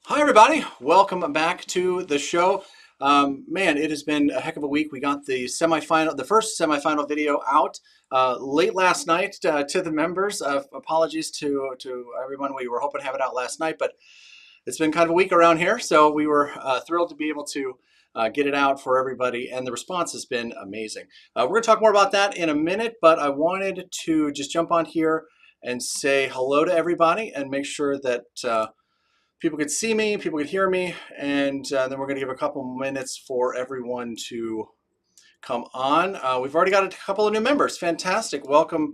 Hi, everybody. Welcome back to the show. Man, it has been a heck of a week. We got the semifinal, the first semifinal video out late last night to the members. Apologies to everyone. We were hoping to have it out last night, but it's been kind of a week around here. So we were thrilled to be able to get it out for everybody, and the response has been amazing. We're going to talk more about that in a minute, but I wanted to just jump on here and say hello to everybody and make sure that people could see me, people could hear me, and then we're going to give a couple minutes for everyone to come on. We've already got a couple of new members. Fantastic. Welcome,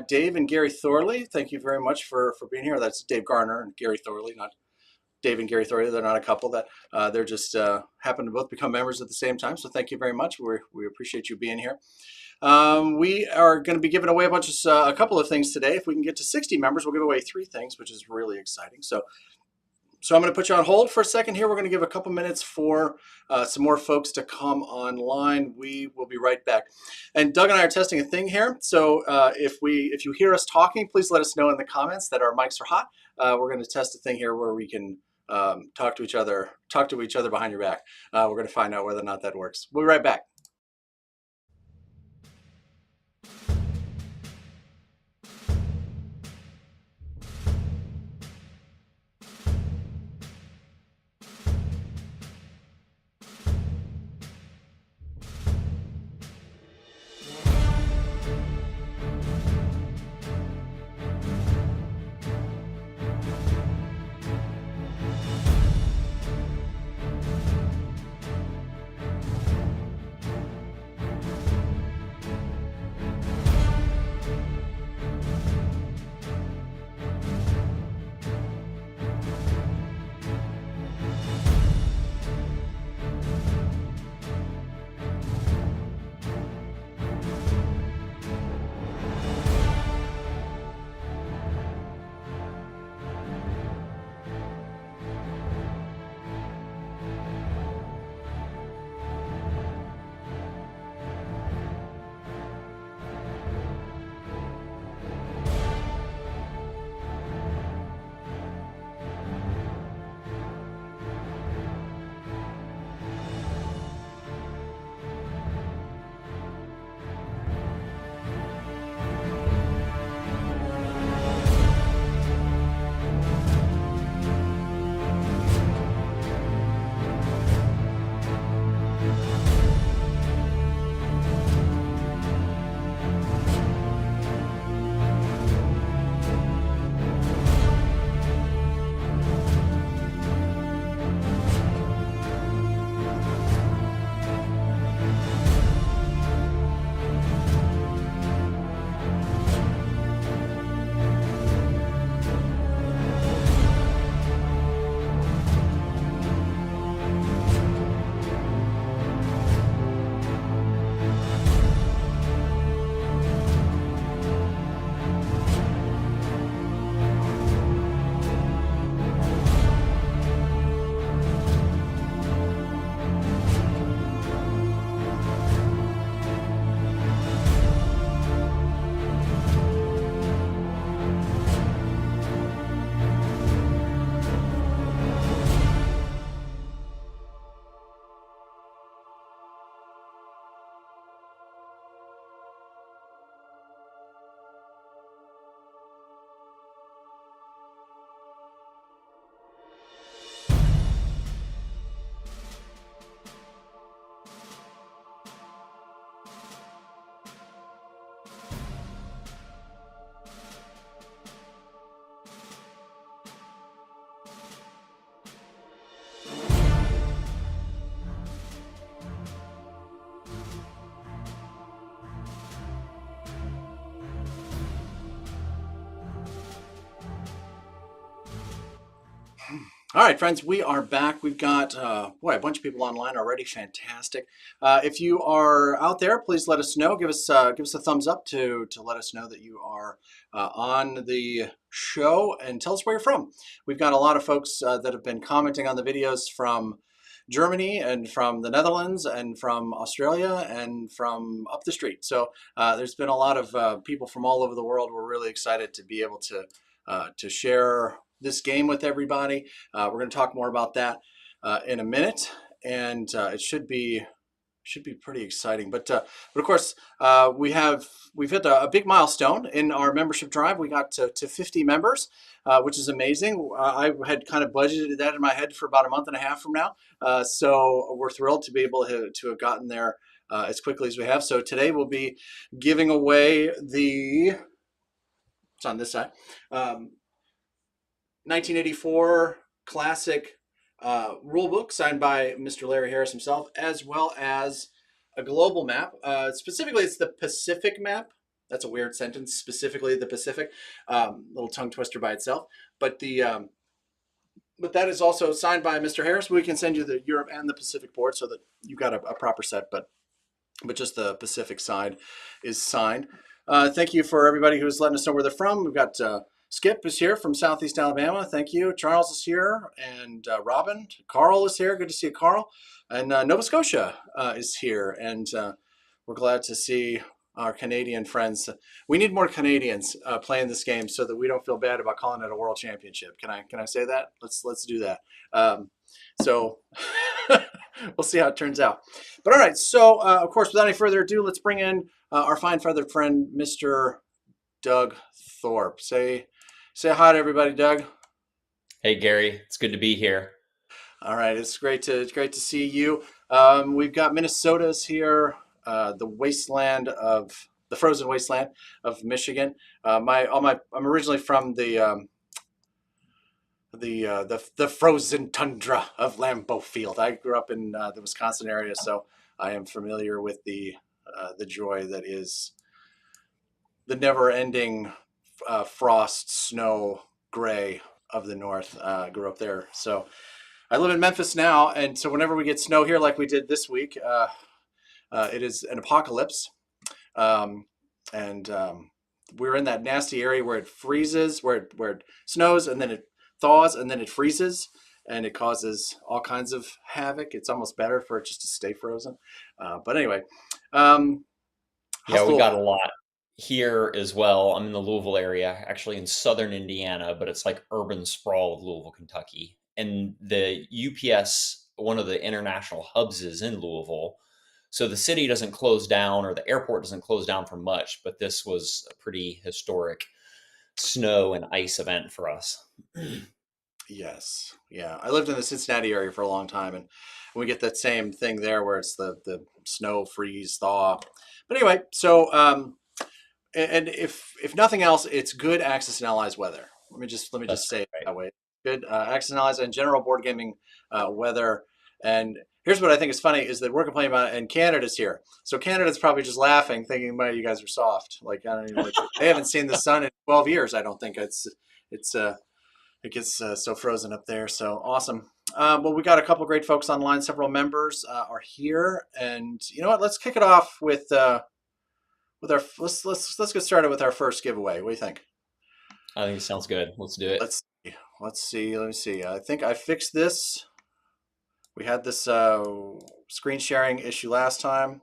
Dave and Gary Thorley. Thank you very much for being here. That's Dave Garner and Gary Thorley, not Dave and Gary Thorley. They're not a couple. That they're just happen to both become members at the same time. So thank you very much. We appreciate you being here. We are going to be giving away a couple of things today. If we can get to 60 members, we'll give away 3 things, which is really exciting. So I'm going to put you on hold for a second here. We're going to give a couple minutes for some more folks to come online. We will be right back. And Doug and I are testing a thing here. So if you hear us talking, please let us know in the comments that our mics are hot. We're going to test a thing here where we can talk to each other behind your back. We're going to find out whether or not that works. We'll be right back. All right, friends, we are back. We've got, a bunch of people online already. Fantastic. If you are out there, please let us know. Give us a thumbs up to let us know that you are on the show, and tell us where you're from. We've got a lot of folks that have been commenting on the videos from Germany and from the Netherlands and from Australia and from up the street. So there's been a lot of people from all over the world. We're really excited to be able to share this game with everybody. We're going to talk more about that in a minute, and it should be pretty exciting. But of course, we've hit a big milestone in our membership drive. We got to 50 members, which is amazing. I had kind of budgeted that in my head for about a month and a half from now. So we're thrilled to be able to have gotten there as quickly as we have. So today we'll be giving away it's on this side, 1984 classic rule book signed by Mr. Larry Harris himself, as well as a global map. Specifically, it's the Pacific map. That's a weird sentence. Specifically, the Pacific. Little tongue twister by itself. But but that is also signed by Mr. Harris. We can send you the Europe and the Pacific board so that you got a proper set. But just the Pacific side is signed. Thank you for everybody who's letting us know where they're from. We've got Skip is here from Southeast Alabama. Thank you. Charles is here, and Robin. Carl is here. Good to see you, Carl. And Nova Scotia is here, and we're glad to see our Canadian friends. We need more Canadians playing this game so that we don't feel bad about calling it a world championship. Can I say that? Let's do that. So we'll see how it turns out. But all right. So of course, without any further ado, let's bring in our fine feathered friend, Mr. Doug Thorpe. Say hi to everybody, Doug. Hey, Gary. It's good to be here. All right, it's great to see you. We've got Minnesota's here, the frozen wasteland of Michigan. I'm originally from the frozen tundra of Lambeau Field. I grew up in the Wisconsin area, so I am familiar with the joy that is the never-ending frost, snow, gray of the north. Grew up there, so I live in Memphis now, and so whenever we get snow here, like we did this week, it is an apocalypse, and we're in that nasty area where it freezes, where it snows, and then it thaws, and then it freezes, and it causes all kinds of havoc. It's almost better for it just to stay frozen. But anyway, yeah, we got a lot here as well. I'm in the Louisville area, actually in southern Indiana, but it's like urban sprawl of Louisville, Kentucky. And the UPS, one of the international hubs, is in Louisville. So the city doesn't close down, or the airport doesn't close down for much, but this was a pretty historic snow and ice event for us. Yes. Yeah. I lived in the Cincinnati area for a long time, and we get that same thing there where it's the snow, freeze, thaw. But anyway, so and if nothing else, it's good Axis and Allies weather. Let me just say it that way. Good Axis and Allies and general board gaming weather. And here's what I think is funny is that we're complaining about it, and Canada's here. So Canada's probably just laughing, thinking, "Well, you guys are soft." Like I don't even like they haven't seen the sun in 12 years. I don't think it gets so frozen up there. So awesome. Well, we got a couple great folks online. Several members are here, and you know what? Let's kick it off with our let's get started with our first giveaway. What do you think? I think it sounds good. Let's do it. Let's see. Let me see. I think I fixed this. We had this screen sharing issue last time,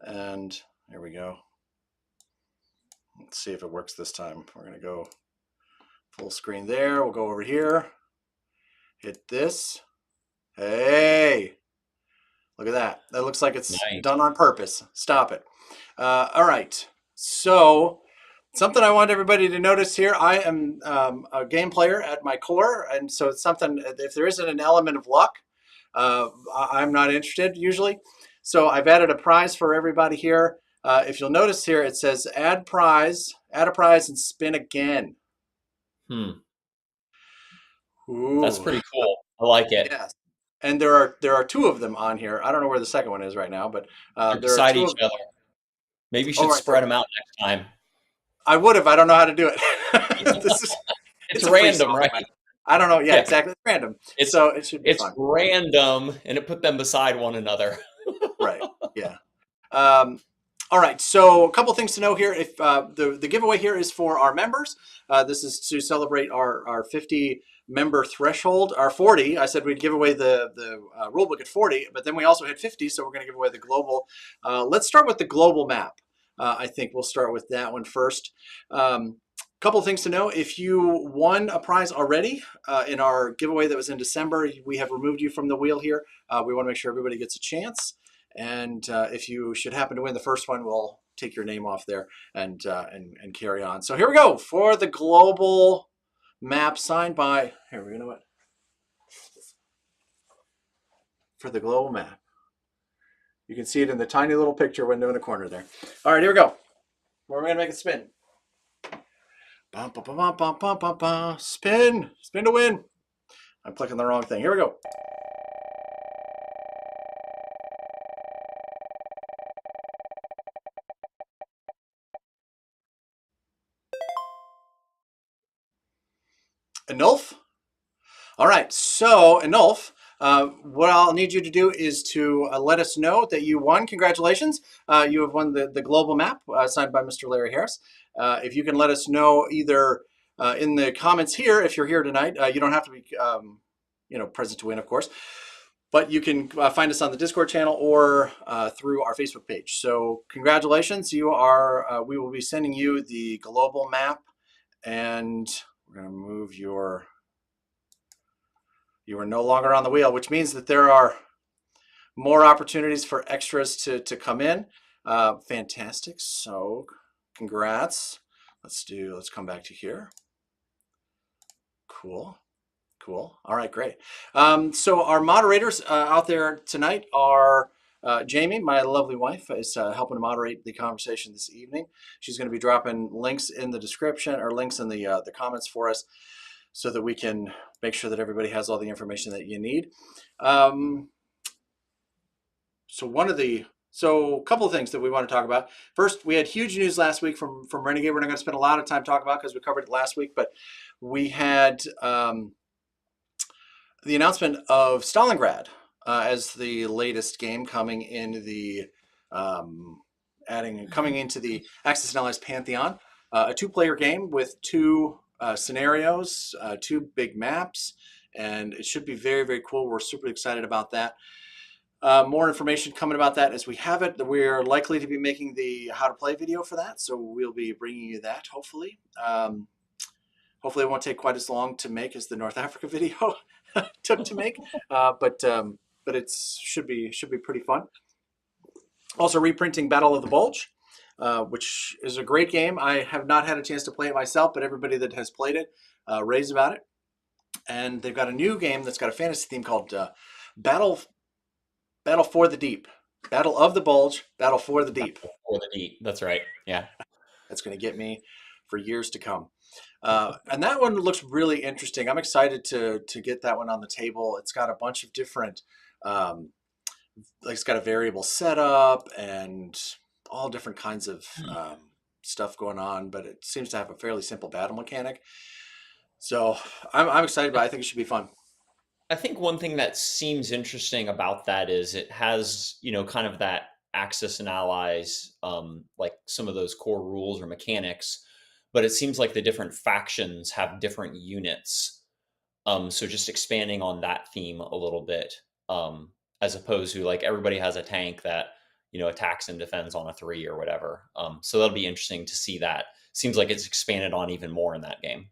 and here we go. Let's see if it works this time. We're going to go full screen there. We'll go over here. Hit this. Hey, look at that. That looks like it's done on purpose. Stop it. All right. So something I want everybody to notice here. I am a game player at my core, and so it's something, if there isn't an element of luck, I'm not interested usually. So I've added a prize for everybody here. If you'll notice here, it says add a prize, and spin again. Ooh. That's pretty cool. I like it. Yes. And there are two of them on here. I don't know where the second one is right now, but they're beside each other. Maybe you should spread them out next time. I would have. I don't know how to do it. It's random, right? I don't know. Yeah, exactly. It's random. So it should be fun. It's random, and it put them beside one another. Right. Yeah. All right. So a couple things to know here. If the giveaway here is for our members, this is to celebrate our 50 member threshold. Our 40. I said we'd give away the rule book at 40, but then we also hit 50, so we're going to give away the global. Let's start with the global map. I think we'll start with that one first. Couple of things to know. If you won a prize already in our giveaway that was in December, we have removed you from the wheel here. We want to make sure everybody gets a chance. And if you should happen to win the first one, we'll take your name off there and carry on. So here we go for the global map signed by, here, you know what? For the global map. You can see it in the tiny little picture window in the corner there. All right, here we go. We're going to make it spin. Bum, bum, bum, bum, bum, bum, bum. Spin. Spin to win. I'm clicking the wrong thing. Here we go. Enulf? All right, so Enulf, what I'll need you to do is to let us know that you won. Congratulations. You have won the global map signed by Mr. Larry Harris. If you can let us know either in the comments here, if you're here tonight, you don't have to be present to win, of course, but you can find us on the Discord channel or through our Facebook page. So congratulations. You are, we will be sending you the global map, and we're going to move your... You are no longer on the wheel, which means that there are more opportunities for extras to come in. Fantastic. So congrats. Let's come back to here. Cool. Cool. All right, great. So our moderators out there tonight are Jamie, my lovely wife, is helping to moderate the conversation this evening. She's going to be dropping links in the description or links in the comments for us, so that we can make sure that everybody has all the information that you need. So a couple of things that we want to talk about. First, we had huge news last week from Renegade. We're not going to spend a lot of time talking about because we covered it last week, but we had the announcement of Stalingrad as the latest game coming in the coming into the Axis and Allies Pantheon. A two-player game with two scenarios, two big maps, and it should be very, very cool. We're super excited about that. More information coming about that as we have it. We're likely to be making the how to play video for that, so we'll be bringing you that hopefully. Hopefully it won't take quite as long to make as the North Africa video took to make, but it should be pretty fun. Also reprinting Battle of the Bulge, which is a great game. I have not had a chance to play it myself, but everybody that has played it raves about it. And they've got a new game that's got a fantasy theme called Battle for the Deep. Battle of the Bulge, Battle for the Deep. For the Deep, that's right. Yeah. That's going to get me for years to come. And that one looks really interesting. I'm excited to get that one on the table. It's got a bunch of different, it's got a variable setup and all different kinds of stuff going on, but it seems to have a fairly simple battle mechanic. So I'm excited, but I think it should be fun. I think one thing that seems interesting about that is it has, kind of that Axis and Allies, like some of those core rules or mechanics, but it seems like the different factions have different units. So just expanding on that theme a little bit, as opposed to like everybody has a tank that, attacks and defends on a 3 or whatever. So that'll be interesting to see that. Seems like it's expanded on even more in that game.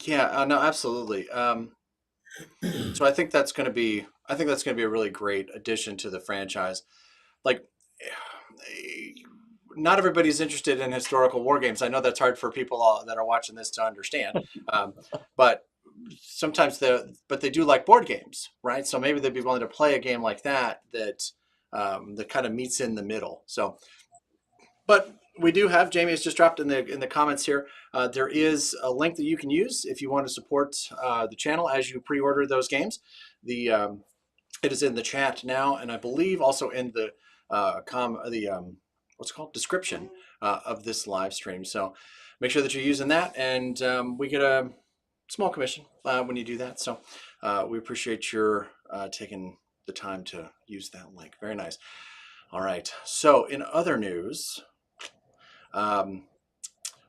Yeah, no, absolutely. So I think that's going to be a really great addition to the franchise. Like, not everybody's interested in historical war games. I know that's hard for people that are watching this to understand, but sometimes they do like board games, right? So maybe they'd be willing to play a game like that kind of meets in the middle. So, but we do have, Jamie has just dropped in the comments here, there is a link that you can use if you want to support the channel as you pre-order those games. It is in the chat now, and I believe also in the what's it called, description of this live stream. So make sure that you're using that, and we get a small commission when you do that. So we appreciate your taking the time to use that link. Very nice. All right. So in other news,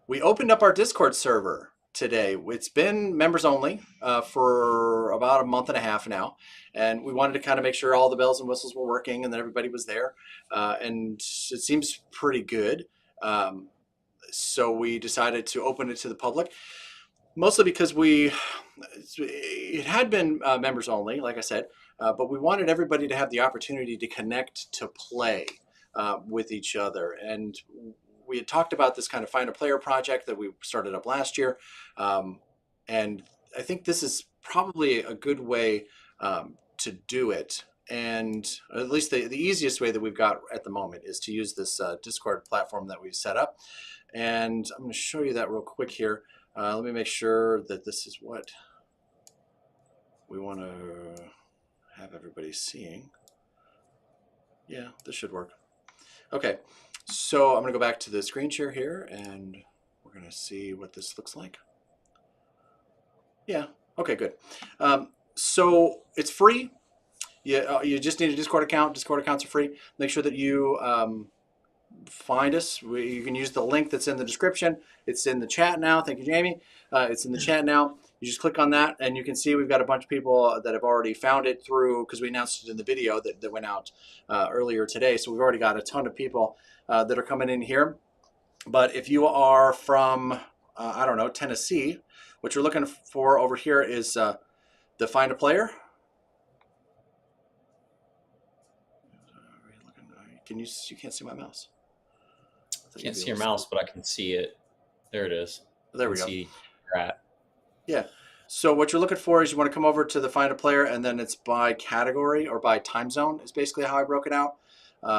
we opened up our Discord server today. It's been members only for about a month and a half now, and we wanted to kind of make sure all the bells and whistles were working and that everybody was there, and it seems pretty good. So we decided to open it to the public, mostly because it had been members only, like I said, but we wanted everybody to have the opportunity to connect to play with each other. And we had talked about this kind of Find a Player project that we started up last year. And I think this is probably a good way to do it. And at least the easiest way that we've got at the moment is to use this Discord platform that we've set up. And I'm going to show you that real quick here. Let me make sure that this is what we want to have everybody seeing. Yeah, this should work. Okay, so I'm going to go back to the screen share here, and we're going to see what this looks like. Yeah, okay, good. So it's free. You just need a Discord account. Discord accounts are free. Make sure that you find us. You can use the link that's in the description. It's in the chat now. Thank you, Jamie. It's in the chat now. You just click on that, and you can see we've got a bunch of people that have already found it through, because we announced it in the video that went out earlier today. So we've already got a ton of people that are coming in here. But if you are from, I don't know, Tennessee, what you're looking for over here is the Find a Player. You can't see my mouse. I can't see your mouse, but I can see it. There it is. There we go. See where you're at. Yeah. So what you're looking for is you want to come over to the Find a Player, and then it's by category or by time zone is basically how I broke it out.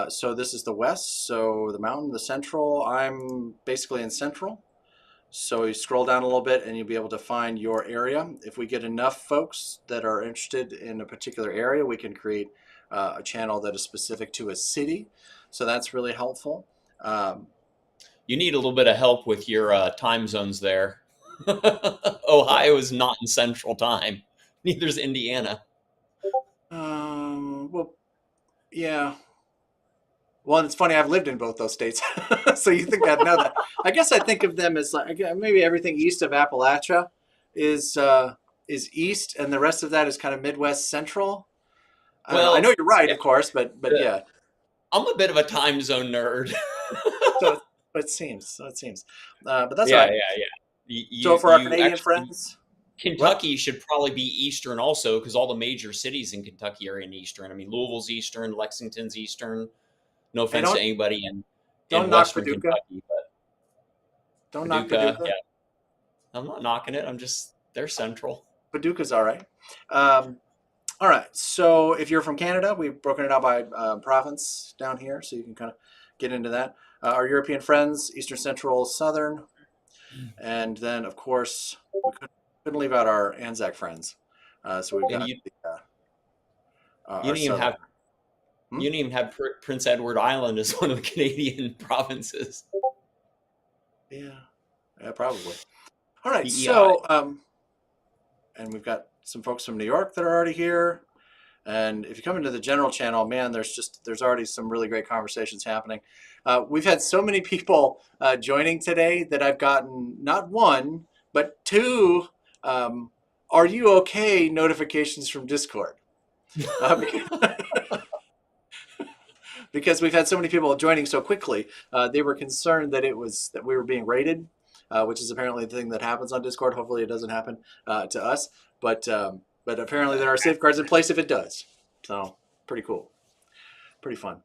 So this is the West, so the Mountain, the Central. I'm basically in Central. So you scroll down a little bit and you'll be able to find your area. If we get enough folks that are interested in a particular area, we can create a channel that is specific to a city. So that's really helpful. You need a little bit of help with your time zones there. Ohio is not in Central Time. Neither's Indiana. Well, yeah. Well, it's funny. I've lived in both those states, so you think I'd know that. I guess I think of them as like maybe everything east of Appalachia is east, and the rest of that is kind of Midwest Central. I know you're right, of course, but yeah. I'm a bit of a time zone nerd. So it seems. But that's all right. Yeah. So for our Canadian friends, Kentucky should probably be Eastern also, because all the major cities in Kentucky are in Eastern. I mean, Louisville's Eastern, Lexington's Eastern. No offense to anybody in Western Kentucky, but don't knock Paducah. Yeah. I'm not knocking it. They're central. Paducah's all right. All right. So if you're from Canada, we've broken it out by province down here, so you can kind of get into that. Our European friends, Eastern, Central, Southern, and then of course we couldn't leave out our Anzac friends. So we've got you didn't even have Prince Edward Island as one of the Canadian provinces. Yeah, probably. All right, so and we've got some folks from New York that are already here. And if you come into the general channel, man, there's already some really great conversations happening. We've had so many people joining today that I've gotten not one, but two "Are you okay?" notifications from Discord. Because we've had so many people joining so quickly, they were concerned that that we were being raided, which is apparently the thing that happens on Discord. Hopefully it doesn't happen to us, but apparently there are safeguards in place if it does. So pretty cool, pretty fun.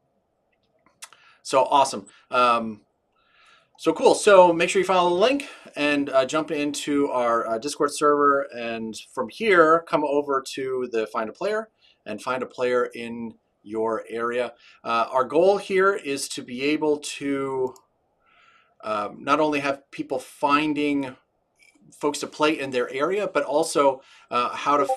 So awesome. So cool. So make sure you follow the link and jump into our Discord server, and from here come over to the Find a Player and find a player in your area. Our goal here is to be able to not only have people finding folks to play in their area, but also how to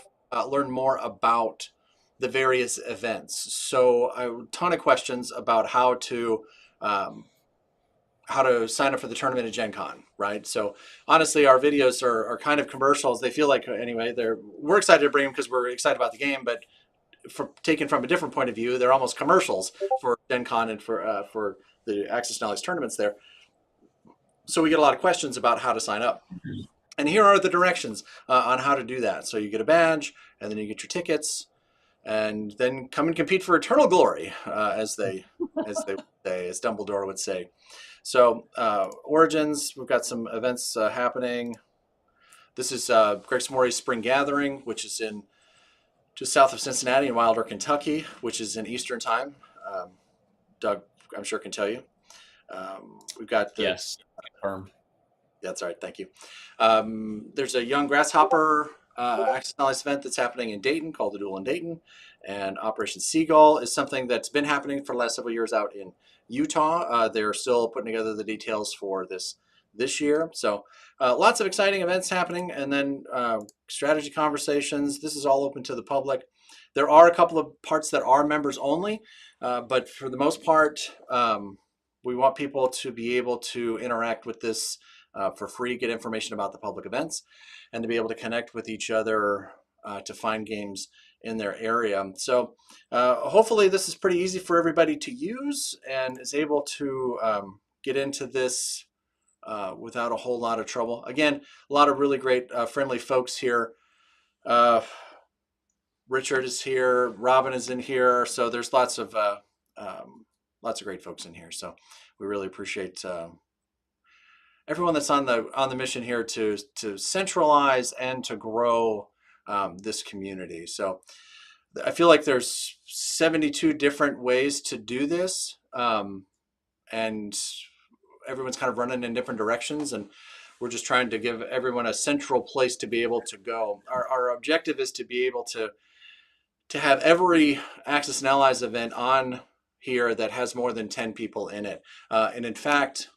learn more about the various events. So a ton of questions about how to sign up for the tournament at Gen Con, right? So honestly, our videos are kind of commercials. They feel like, anyway, we're excited to bring them because we're excited about the game, but taken from a different point of view, they're almost commercials for Gen Con and for the Access Knowledge tournaments there. So we get a lot of questions about how to sign up. And here are the directions on how to do that. So you get a badge, and then you get your tickets, and then come and compete for eternal glory, as Dumbledore would say. So Origins, we've got some events happening. This is Greg Smorey's Spring Gathering, which is in just south of Cincinnati in Wilder, Kentucky, which is in Eastern Time. Doug, I'm sure, can tell you. We've got the... Yes, confirmed. That's right. Thank you. There's a Young Grasshopper Access Knowledge event that's happening in Dayton called the Duel in Dayton. And Operation Seagull is something that's been happening for the last several years out in Utah. They're still putting together the details for this year. So lots of exciting events happening. And then strategy conversations. This is all open to the public. There are a couple of parts that are members only, but for the most part, we want people to be able to interact with this for free, get information about the public events, and to be able to connect with each other to find games in their area. So hopefully this is pretty easy for everybody to use and is able to get into this without a whole lot of trouble. Again, a lot of really great friendly folks here. Richard is here, Robin is in here, so there's lots of great folks in here. So we really appreciate everyone that's on the mission here to centralize and to grow this community. So I feel like there's 72 different ways to do this, and everyone's kind of running in different directions, and we're just trying to give everyone a central place to be able to go. Our objective is to be able to have every Access and Allies event on here that has more than 10 people in it. And in fact,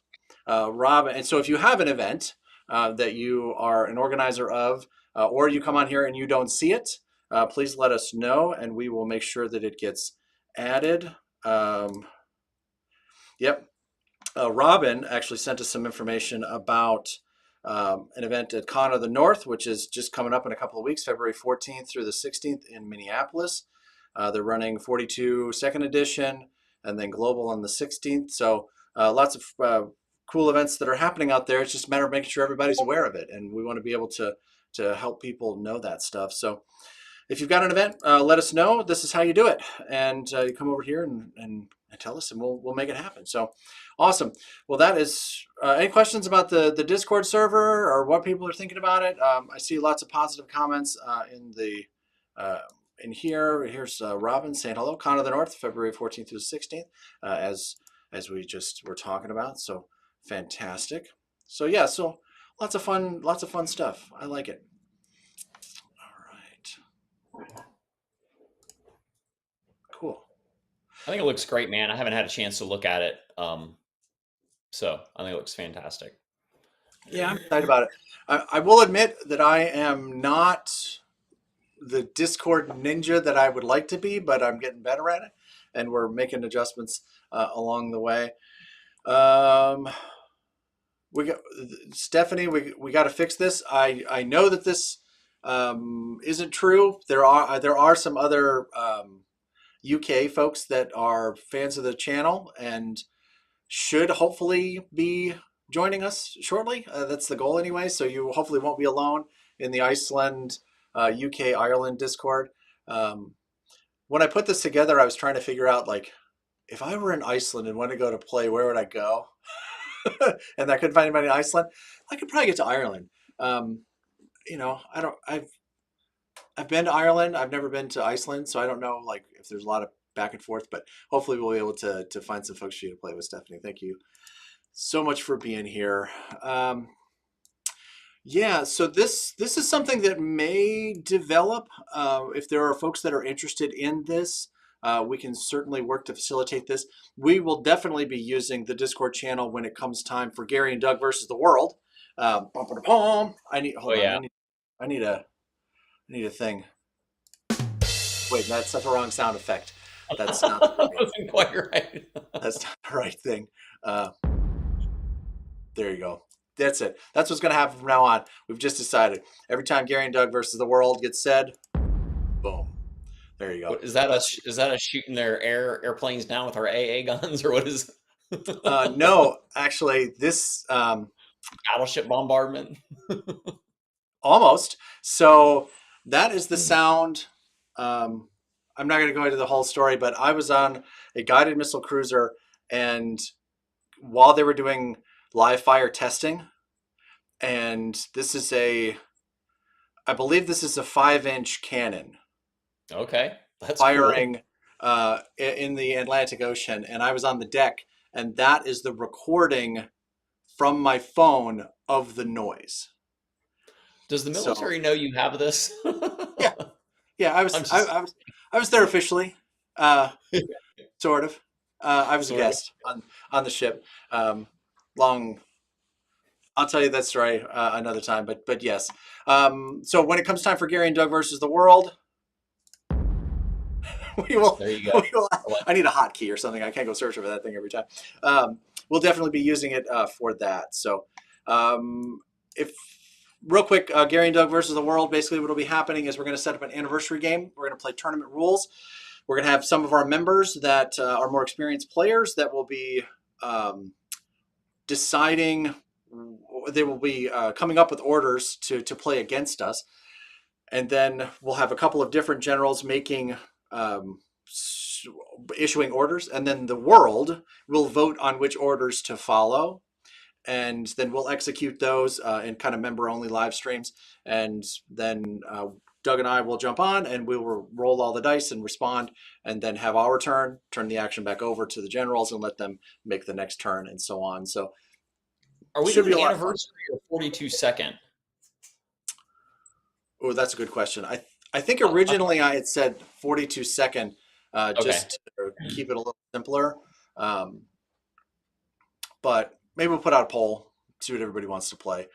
Rob, and so if you have an event that you are an organizer of, or you come on here and you don't see it, please let us know and we will make sure that it gets added. Yep. Robin actually sent us some information about an event at Con of the North, which is just coming up in a couple of weeks, February 14th through the 16th in Minneapolis. They're running 42 second edition and then global on the 16th. So lots of cool events that are happening out there. It's just a matter of making sure everybody's aware of it. And we want to be able to help people know that stuff. So if you've got an event, let us know. This is how you do it. And you come over here and tell us and we'll make it happen. So awesome. Well, that is, any questions about the Discord server or what people are thinking about it? I see lots of positive comments in here. Here's Robin saying hello. Con of the North, February 14th through the 16th, as we just were talking about. So fantastic. So yeah, so lots of fun stuff. I like it. All right. Cool. I think it looks great, man. I haven't had a chance to look at it. So I think it looks fantastic. Yeah, I'm excited about it. I will admit that I am not the Discord ninja that I would like to be, but I'm getting better at it, and we're making adjustments along the way. We got Stephanie. We got to fix this. I know that this isn't true. There are some other UK folks that are fans of the channel and should hopefully be joining us shortly. That's the goal anyway. So you hopefully won't be alone in the Iceland, UK, Ireland Discord. When I put this together, I was trying to figure out, like, if I were in Iceland and wanted to go to play, where would I go? And I couldn't find anybody in Iceland. I could probably get to Ireland. You know, I've been to Ireland. I've never been to Iceland, so I don't know, like, if there's a lot of back and forth, but hopefully we'll be able to find some folks for you to play with. Stephanie, thank you so much for being here. Yeah, so this is something that may develop. If there are folks that are interested in this, we can certainly work to facilitate this. We will definitely be using the Discord channel when it comes time for Gary and Doug versus the world. I need a thing. Wait, that's the wrong sound effect. That's not the right. That wasn't quite right. That's not the right thing. There you go. That's it. That's what's going to happen from now on. We've just decided. Every time Gary and Doug versus the world gets said, boom. There you go. Is that us shooting their airplanes down with our AA guns, or what is? No, actually, this battleship bombardment. Almost. So that is the sound. I'm not going to go into the whole story, but I was on a guided missile cruiser, and while they were doing live fire testing, and this is I believe this is a 5-inch cannon Okay, that's cool. firing in the Atlantic Ocean, and I was on the deck, and that is the recording from my phone of the noise. Does the So military know you have this? yeah, yeah, I I'm was just I was there officially, uh, sort of. I was a sort of. guest on the ship. Long. I'll tell you that story another time, but yes. So when it comes time for Gary and Doug versus the world, we will, There you go. we will. I like I need a hotkey or something. I can't go searching for that thing every time. We'll definitely be using it for that. So, if real quick, Gary and Doug versus the world. Basically, what will be happening is we're going to set up an anniversary game. We're going to play tournament rules. We're going to have some of our members that are more experienced players that will be deciding. They will be coming up with orders to play against us, and then we'll have a couple of different generals making issuing orders, and then the world will vote on which orders to follow, and then we'll execute those in kind of member only live streams, and then Doug and I will jump on and we will roll all the dice and respond, and then have our turn the action back over to the generals and let them make the next turn, and so on. So Are we should be doing a lot of fun. anniversary or 42 second? Oh, that's a good question. I think originally I had said 42 second, Okay. just to keep it a little simpler. Um, but maybe we'll put out a poll, see what everybody wants to play.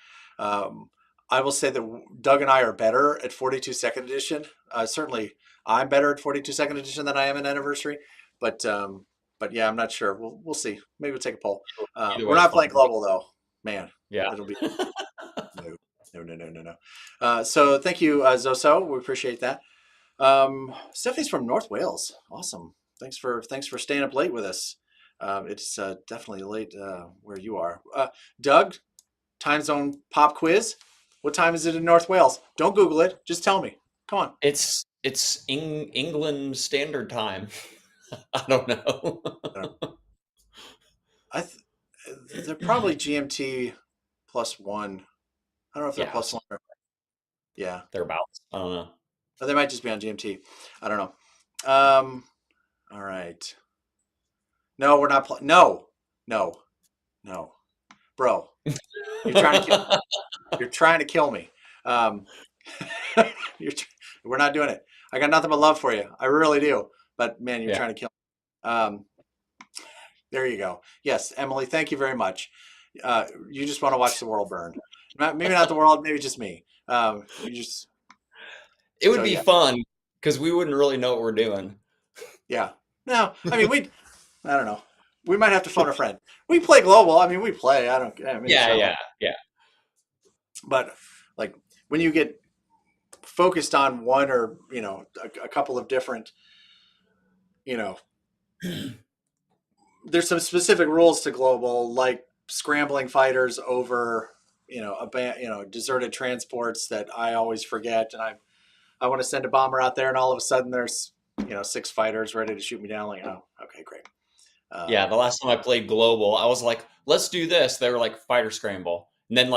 I will say that Doug and I are better at 42 second edition. Certainly, I'm better at 42 second edition than I am in anniversary. But yeah, I'm not sure. We'll see. Maybe we'll take a poll. Either We're way is not fine. playing global though, man. Yeah. It'll be no. So thank you, Zoso. We appreciate that. Stephanie's from North Wales. Awesome. Thanks for staying up late with us. It's definitely late where you are. Doug, time zone pop quiz. What time is it in North Wales? Don't Google it. Just tell me. Come on. It's England Standard Time. I don't know. They're probably GMT +1. I don't know if they're Yeah, +1 or yeah. thereabouts. I don't know. But they might just be on GMT. I don't know. All right. No, we're not. No, bro. You're trying to kill me. We're not doing it. I got nothing but love for you. I really do. But man, you're Yeah. trying to kill me. There you go. Yes, Emily, thank you very much. You just want to watch the world burn. Maybe not the world, maybe just me. You just. It would So, be yeah. fun because we wouldn't really know what we're doing. Yeah. No, I mean, I don't know. We might have to phone a friend. We play global. I mean, we play. I don't. I mean, Yeah. But like when you get focused on one or a couple of different, there's some specific rules to global, like scrambling fighters over deserted transports that I always forget, and I want to send a bomber out there, and all of a sudden there's 6 fighters ready to shoot me down. Like, oh, okay, great. Yeah, the last time I played global, I was like, let's do this. They were like, fighter scramble. And then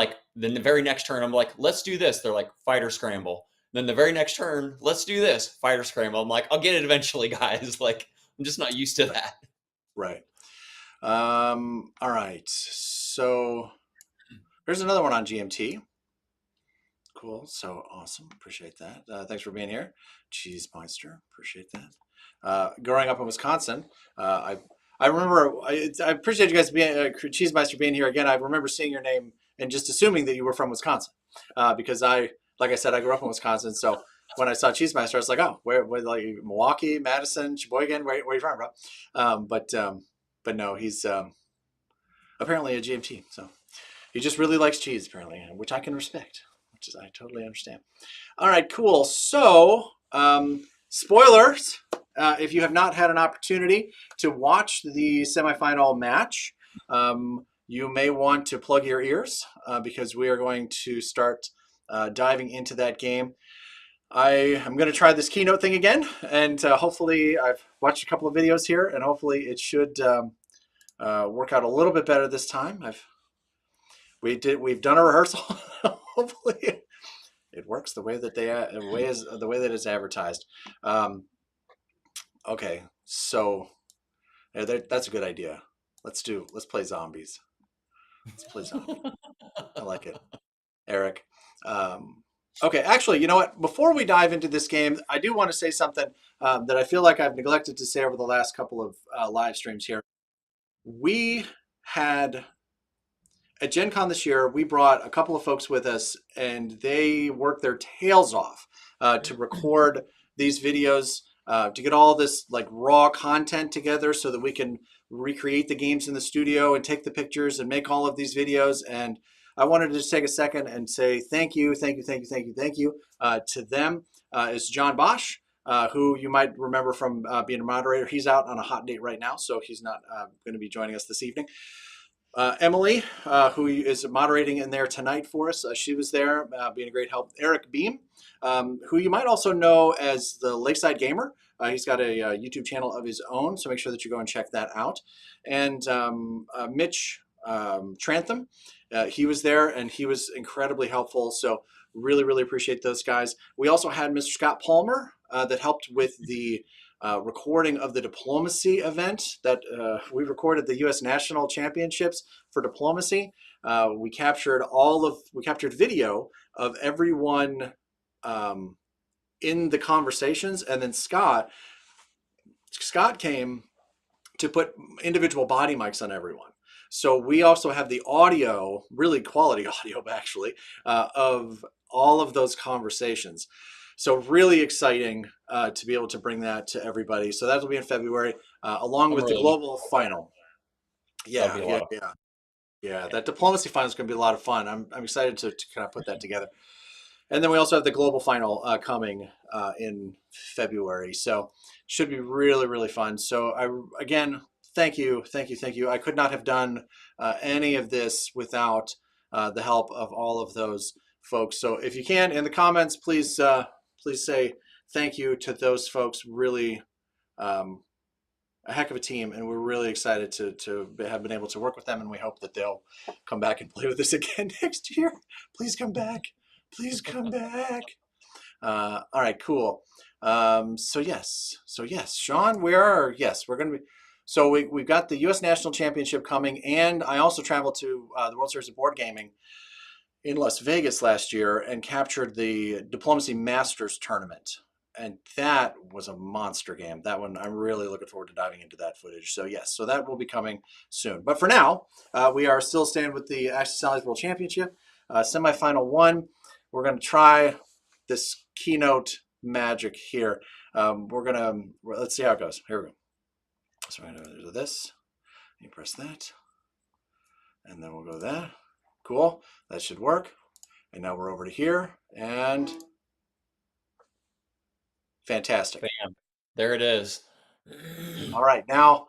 the very next turn, I'm like, let's do this. They're like, fighter scramble. And then the very next turn, let's do this, fighter scramble. I'm like, I'll get it eventually, guys. Like, I'm just not used to that. Right. All right. So there's another one on GMT. Cool. So awesome. Appreciate that. Thanks for being here. Cheese Meister. Appreciate that. Growing up in Wisconsin, I remember, I appreciate you guys being, Cheese Meister being here again. I remember seeing your name and just assuming that you were from Wisconsin, because like I said, I grew up in Wisconsin. So when I saw Cheese Meister, I was like, oh, where like Milwaukee, Madison, Sheboygan, where you from, bro? But no, he's apparently a GMT. So he just really likes cheese, apparently, which I can respect, which is I totally understand. All right, cool. So spoilers. If you have not had an opportunity to watch the semifinal match, you may want to plug your ears because we are going to start diving into that game. I am going to try this keynote thing again, and hopefully I've watched a couple of videos here, and hopefully it should work out a little bit better this time. We've done a rehearsal. Hopefully it works the way that the way that it's advertised. Okay, so that's a good idea. Let's play zombies. Let's play zombies. I like it, Eric. Okay, actually, you know what? Before we dive into this game, I do want to say something that I feel like I've neglected to say over the last couple of live streams here. We had at Gen Con this year, we brought a couple of folks with us, and they worked their tails off to record these videos, to get all this like raw content together so that we can recreate the games in the studio and take the pictures and make all of these videos. And I wanted to just take a second and say thank you to them. Is Jon Bosch, who you might remember from being a moderator. He's out on a hot date right now, so he's not going to be joining us this evening. Emily, who is moderating in there tonight for us, she was there being a great help. Eric Beem, who you might also know as the Lakeside Gamer. He's got a YouTube channel of his own, so make sure that you go and check that out. And Mitch Trantham, he was there, and he was incredibly helpful. So really appreciate those guys. We also had Mr. Scott Palmer that helped with the recording of the diplomacy event that we recorded the U.S. National Championships for diplomacy. We captured video of everyone in the conversations, and then Scott came to put individual body mics on everyone. So we also have the audio, really quality audio actually, of all of those conversations. So really exciting to be able to bring that to everybody. So that will be in February, along with the global final. Yeah. That diplomacy final is going to be a lot of fun. I'm excited to kind of put that together. And then we also have the global final coming in February. So should be really fun. So again, thank you. I could not have done any of this without the help of all of those folks. So if you can, in the comments, please say thank you to those folks. Really a heck of a team, and we're really excited to have been able to work with them, and we hope that they'll come back and play with us again next year. Please come back. All right, cool. So yes, Sean, we're going to be. So we've got the U.S. National Championship coming, and I also traveled to the World Series of Board Gaming in Las Vegas last year and captured the Diplomacy Masters tournament. And that was a monster game. That one, I'm really looking forward to diving into that footage. So yes, so that will be coming soon. But for now, we are still staying with the Access Sally's World Championship, semifinal one. We're going to try this keynote magic here. Let's see how it goes. Here we go. So we're going to do this. You press that. And then we'll go that. Cool. That should work. And now we're over to here. And fantastic. Bam. There it is. All right. Now,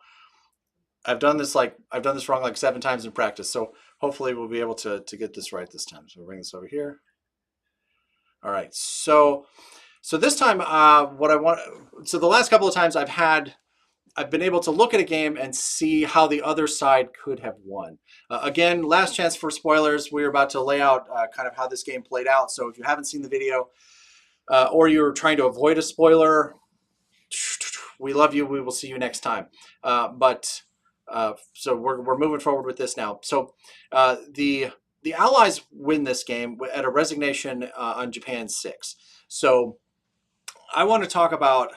I've done this wrong like 7 times in practice. So hopefully we'll be able to get this right this time. So we'll bring this over here. All right. So this time, the last couple of times I've been able to look at a game and see how the other side could have won. Again, last chance for spoilers. We're about to lay out kind of how this game played out. So if you haven't seen the video or you're trying to avoid a spoiler, we love you. We will see you next time. So we're moving forward with this now. So the Allies win this game at a resignation on Japan's 6. So I want to talk about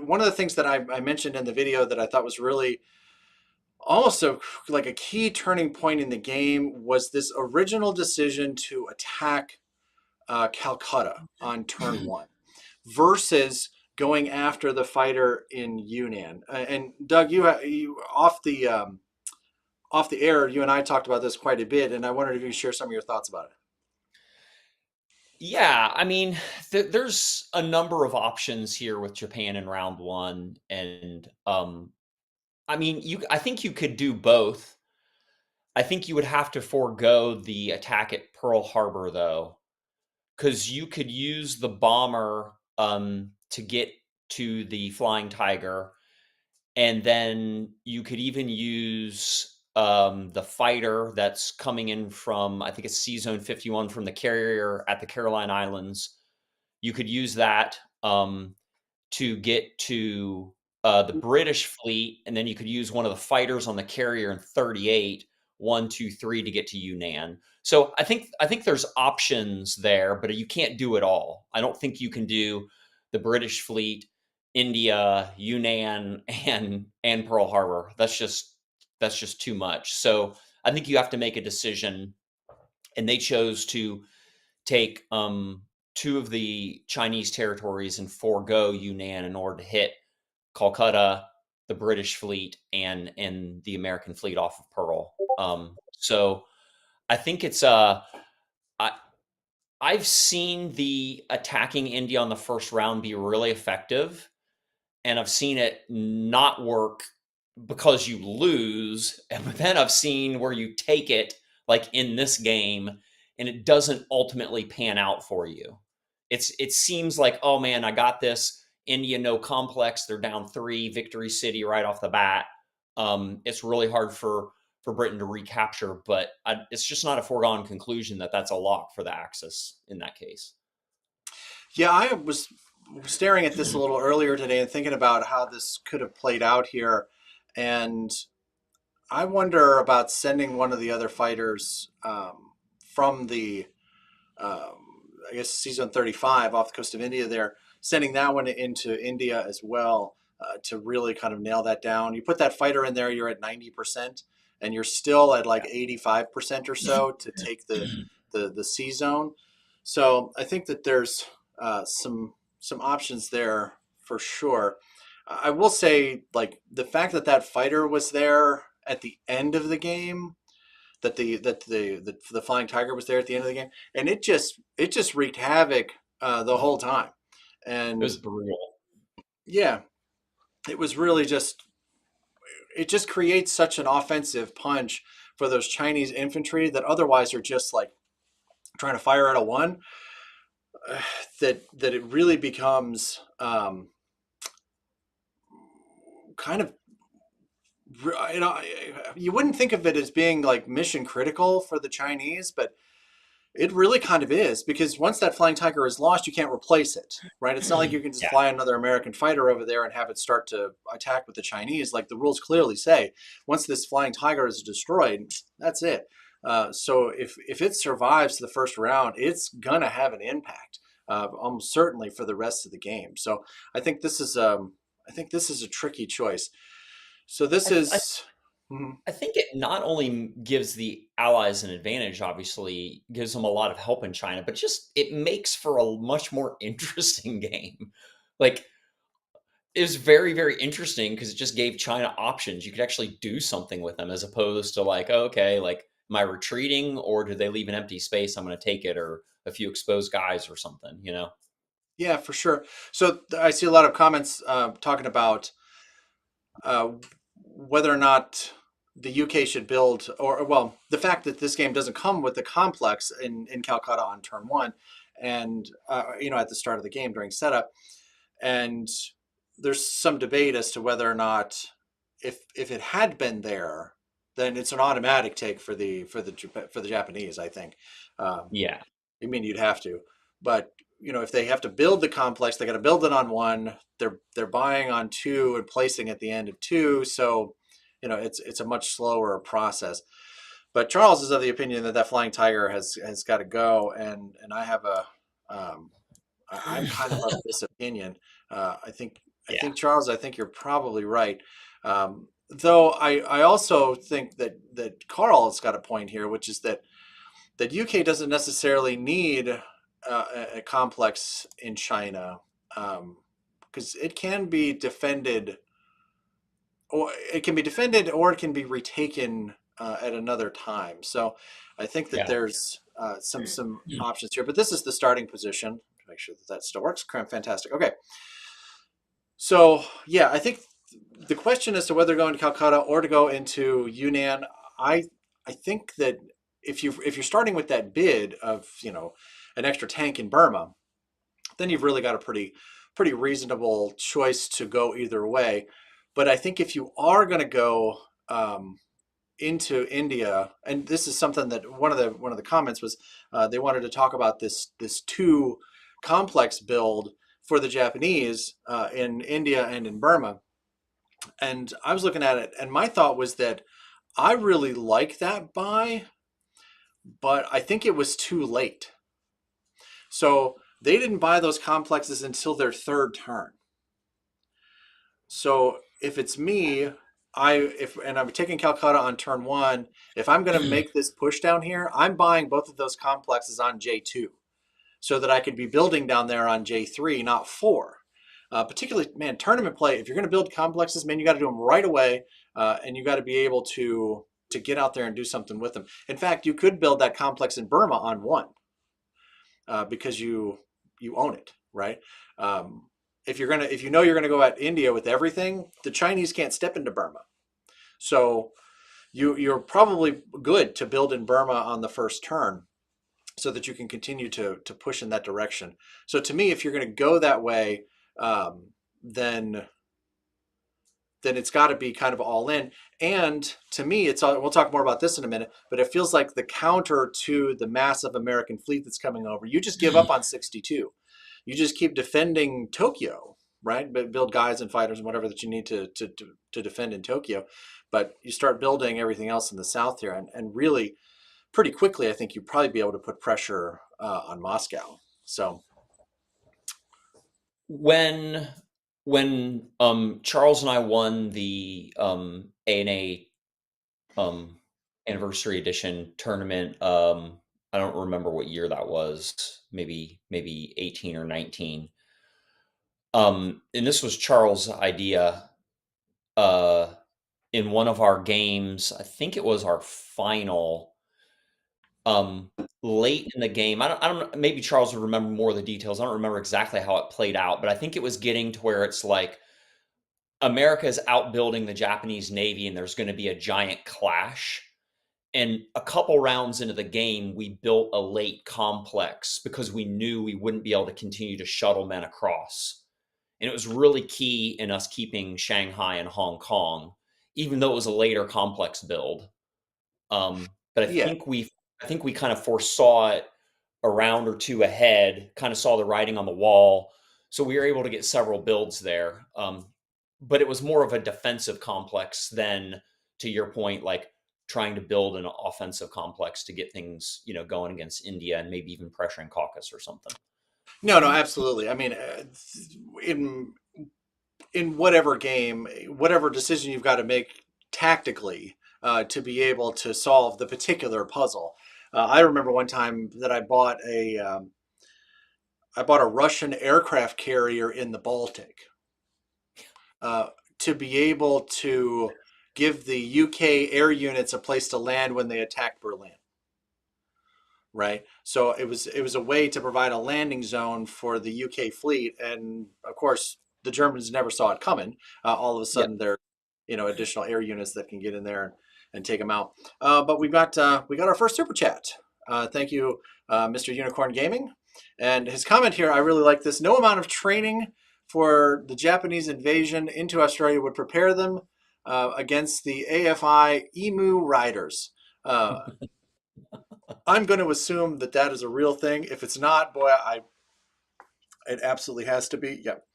one of the things that I mentioned in the video that I thought was really almost like a key turning point in the game was this original decision to attack Calcutta on turn 1 versus going after the fighter in Yunnan. And Doug, you off the air, you and I talked about this quite a bit, and I wondered if you could share some of your thoughts about it. Yeah, I mean, there's a number of options here with Japan in round 1, and I mean, I think you could do both. I think you would have to forego the attack at Pearl Harbor, though, because you could use the bomber to get to the Flying Tiger, And then you could even use the fighter that's coming in from, I think it's C Zone 51 from the carrier at the Caroline Islands. You could use that to get to the British fleet, and then you could use one of the fighters on the carrier in 38, 1, 2, 3 to get to Yunnan. So I think there's options there, but you can't do it all. I don't think you can do the British fleet, India, Yunnan, and Pearl Harbor. That's just too much. So I think you have to make a decision, and they chose to take two of the Chinese territories and forego Yunnan in order to hit Calcutta, the British fleet, and the American fleet off of Pearl. So I think it's I I've seen the attacking India on the first round be really effective, and I've seen it not work because you lose. But then I've seen where you take it, like in this game, and it doesn't ultimately pan out for you. It seems like, oh man, I got this. India no complex. They're down 3, Victory City right off the bat. It's really hard for Britain to recapture, but it's just not a foregone conclusion that that's a lock for the Axis in that case. Yeah, I was staring at this a little earlier today and thinking about how this could have played out here. And I wonder about sending one of the other fighters from the, um, I guess, season 35 off the coast of India there, sending that one into India as well to really kind of nail that down. You put that fighter in there, you're at 90%, and you're still at like 85% or so to take the C zone. So I think that there's some options there for sure. I will say, like the fact that that fighter was there at the end of the game, that the Flying Tiger was there at the end of the game, and it just wreaked havoc the whole time. It And was brutal. yeah, it was really just it just creates such an offensive punch for those Chinese infantry that otherwise are just like trying to fire at a one. That it really becomes kind of you know you wouldn't think of it as being like mission critical for the Chinese, but it really kind of is, because once that Flying Tiger is lost, you can't replace it, right? It's not like you can just Yeah. fly another American fighter over there and have it start to attack with the Chinese. Like the rules clearly say, once this Flying Tiger is destroyed, that's it. So if it survives the first round, it's gonna have an impact, almost certainly for the rest of the game. So I think this is a tricky choice. So this I, I is. Mhm. I think it not only gives the Allies an advantage, obviously, gives them a lot of help in China, but just it makes for a much more interesting game. Like, it was very, very interesting because it just gave China options. You could actually do something with them as opposed to like, oh, okay, like, am I retreating or do they leave an empty space? I'm going to take it, or a few exposed guys or something, you know? Yeah, for sure. So I see a lot of comments talking about uh, whether or not the UK should build, or well, the fact that this game doesn't come with the complex in Calcutta on turn one, and at the start of the game during setup, and there's some debate as to whether or not if it had been there, then it's an automatic take for the Japanese. I think. Um, Yeah. I mean, you'd have to, but if they have to build the complex, they got to build it on one. They're buying on two and placing at the end of two, so it's a much slower process. But Charles is of the opinion that Flying Tiger has got to go, and I have um, I'm kind of this opinion. I think Yeah. Charles, I think you're probably right. Though I also think that Carl has got a point here, which is that UK doesn't necessarily need a complex in China, because it can be defended, or it can be retaken at another time. So I think that Yeah. there's some options here. But this is the starting position to make sure that still works. Fantastic. Okay. So yeah, I think the question as to whether to go into Calcutta or to go into Yunnan, I I think that if you're starting with that bid of an extra tank in Burma, then you've really got a pretty reasonable choice to go either way. But I think if you are going to go into India, and this is something that one of the comments was, they wanted to talk about this two complex build for the Japanese in India and in Burma. And I was looking at it, and my thought was that I really like that buy, but I think it was too late. So they didn't buy those complexes until their third turn. So if it's me, and I'm taking Calcutta on turn one, if I'm going to make this push down here, I'm buying both of those complexes on J2 so that I could be building down there on J3, not 4. Particularly, man, tournament play, if you're going to build complexes, man, you got to do them right away, and you got to be able to get out there and do something with them. In fact, you could build that complex in Burma on 1 because you own it, right? If you know you're gonna go at India with everything, the Chinese can't step into Burma. So you're probably good to build in Burma on the first turn so that you can continue to push in that direction. So to me, if you're going to go that way, then it's got to be kind of all in. And to me, we'll talk more about this in a minute, but it feels like the counter to the massive American fleet that's coming over. You just give up on 62. You just keep defending Tokyo, right? But build guys and fighters and whatever that you need to defend in Tokyo. But you start building everything else in the south here, and really pretty quickly, I think you'd probably be able to put pressure on Moscow. So when Charles and I won the A&A anniversary edition tournament, I don't remember what year that was, maybe 18 or 19. And this was Charles' idea in one of our games. I think it was our final. Late in the game, I don't. Maybe Charles would remember more of the details. I don't remember exactly how it played out, but I think it was getting to where it's like America is outbuilding the Japanese Navy, and there's going to be a giant clash. And a couple rounds into the game, we built a late complex because we knew we wouldn't be able to continue to shuttle men across. And it was really key in us keeping Shanghai and Hong Kong, even though it was a later complex build. But yeah, I think we kind of foresaw it a round or two ahead, kind of saw the writing on the wall. So we were able to get several builds there. But it was more of a defensive complex than, to your point, like trying to build an offensive complex to get things, going against India and maybe even pressuring Caucasus or something. no, absolutely. I mean, in whatever game, whatever decision you've got to make tactically to be able to solve the particular puzzle. I remember one time that I bought a Russian aircraft carrier in the Baltic uh, to be able to give the UK air units a place to land when they attacked Berlin. Right, so it was a way to provide a landing zone for the UK fleet, and of course the Germans never saw it coming. All of a Yeah. sudden, there, additional air units that can get in there and take them out. But we got our first super chat. Thank you, Mr. Unicorn Gaming, and his comment here. I really like this. No amount of training for the Japanese invasion into Australia would prepare them against the AFI Emu Riders. I'm going to assume that that is a real thing. If it's not, boy, it absolutely has to be. Yep.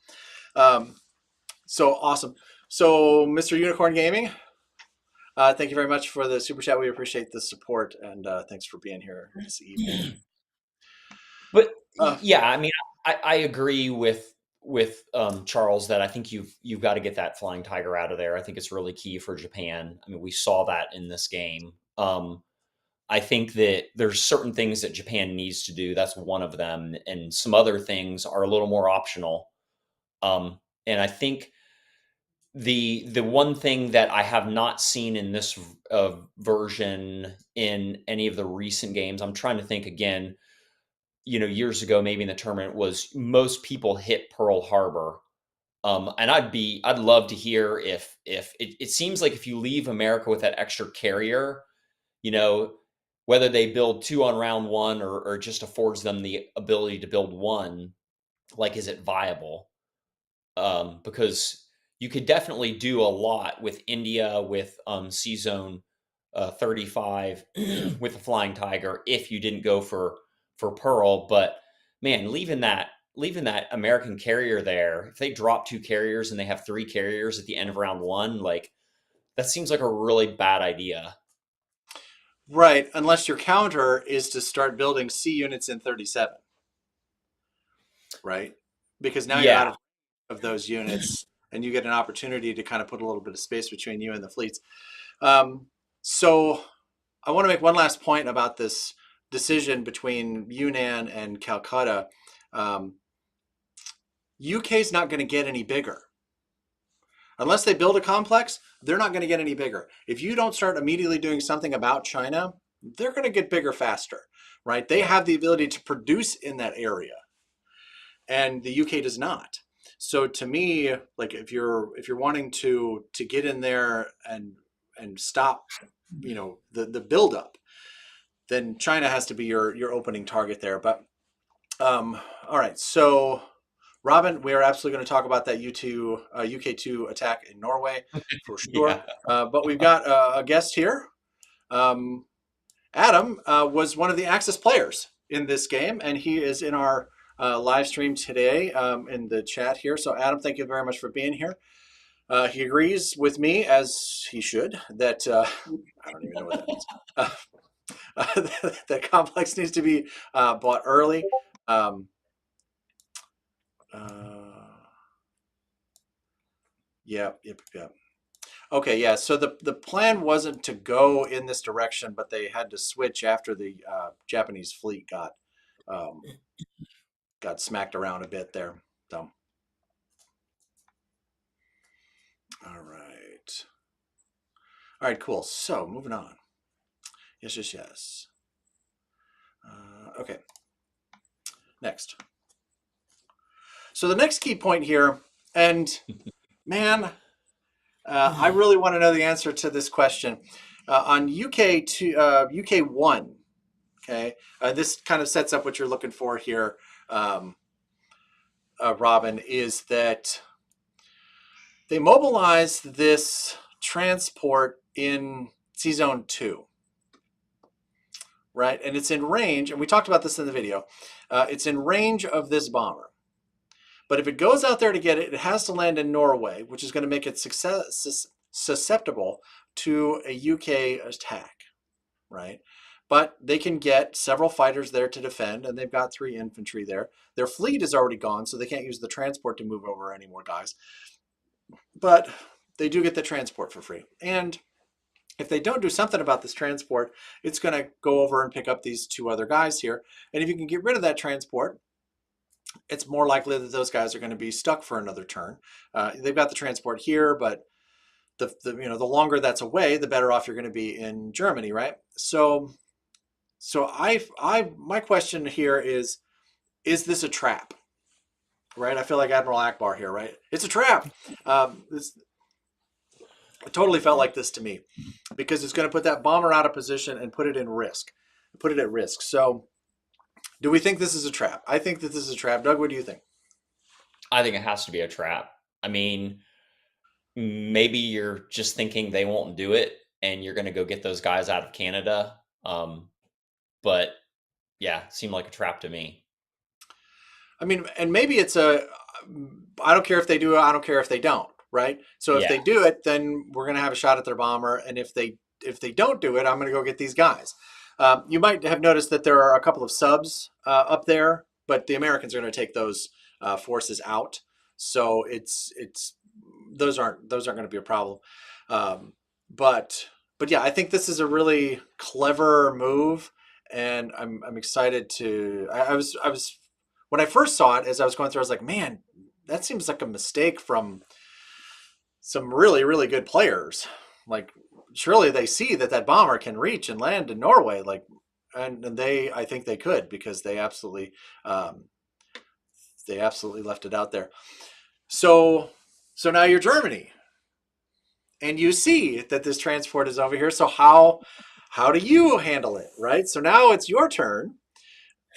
So awesome. So, Mr. Unicorn Gaming, thank you very much for the super chat. We appreciate the support, and thanks for being here this evening. But Uh, yeah, I mean, I agree with Charles that I think you've got to get that flying tiger out of there. I think it's really key for Japan. I mean, we saw that in this game. I think that there's certain things that Japan needs to do. That's one of them, and some other things are a little more optional. And I think the one thing that I have not seen in this version in any of the recent games, I'm trying to think again. Years ago, maybe in the tournament, was most people hit Pearl Harbor. And I'd love to hear if it seems like if you leave America with that extra carrier, you know, whether they build 2 on round 1 or just affords them the ability to build 1, like, is it viable? Because, you could definitely do a lot with India with C Zone 35 with the Flying Tiger if you didn't go for Pearl. But man, leaving that American carrier there, if they drop 2 carriers and they have 3 carriers at the end of round 1, like that seems like a really bad idea. Right, unless your counter is to start building C units in 37, right? Because now you're out Yeah, of those units and you get an opportunity to kind of put a little bit of space between you and the fleets. Um, so I want to make one last point about this decision between Yunnan and Calcutta. UK's not going to get any bigger. Unless they build a complex, they're not going to get any bigger. If you don't start immediately doing something about China, they're going to get bigger faster, right? They have the ability to produce in that area, and the UK does not. So to me, like if you're wanting to get in there and stop, the buildup, then China has to be your opening target there. But all right, so Robin, we are absolutely going to talk about that UK2 attack in Norway for sure. yeah. But we've got a guest here. Um, Adam was one of the Axis players in this game, and he is in our live stream today in the chat here. So, Adam, thank you very much for being here. He agrees with me, as he should, that I don't even know what that means. The complex needs to be bought early. Um, yep. Okay, yeah. So the plan wasn't to go in this direction, but they had to switch after the Japanese fleet got smacked around a bit there. So, all right, cool. So moving on. Yes. Okay, next. So the next key point here, and man, I really want to know the answer to this question. On UK1, okay, this kind of sets up what you're looking for here, Robin, is that they mobilized this transport in C Zone 2, right? And it's in range, and we talked about this in the video, it's in range of this bomber. But if it goes out there to get it, it has to land in Norway, which is going to make it susceptible to a UK attack, right? But they can get several fighters there to defend, and they've got 3 infantry there. Their fleet is already gone, so they can't use the transport to move over any more guys. But they do get the transport for free. And if they don't do something about this transport, it's going to go over and pick up these 2 other guys here. And if you can get rid of that transport, it's more likely that those guys are going to be stuck for another turn. They've got the transport here, but the longer that's away, the better off you're going to be in Germany, right? So my question here is this a trap? Right? I feel like Admiral Akbar here, right? It's a trap. It totally felt like this to me because it's going to put that bomber out of position and put it at risk. So do we think this is a trap? I think that this is a trap. Doug, what do you think? I think it has to be a trap. I mean, maybe you're just thinking they won't do it and you're going to go get those guys out of Canada. But yeah, seemed like a trap to me. I mean, and maybe it's I don't care if they do it, I don't care if they don't, right? So if they do it, then we're going to have a shot at their bomber. And if they don't do it, I'm going to go get these guys. You might have noticed that there are a couple of subs up there, but the Americans are going to take those forces out. So it's those aren't going to be a problem. But yeah, I think this is a really clever move, and I'm excited to. I was when I first saw it, as I was going through, I was like, man, that seems like a mistake from some really, really good players. Like, surely they see that bomber can reach and land in Norway. Like, and I think they could, because they absolutely left it out there. So now you're Germany, and you see that this transport is over here. So how do you handle it, right? So now it's your turn.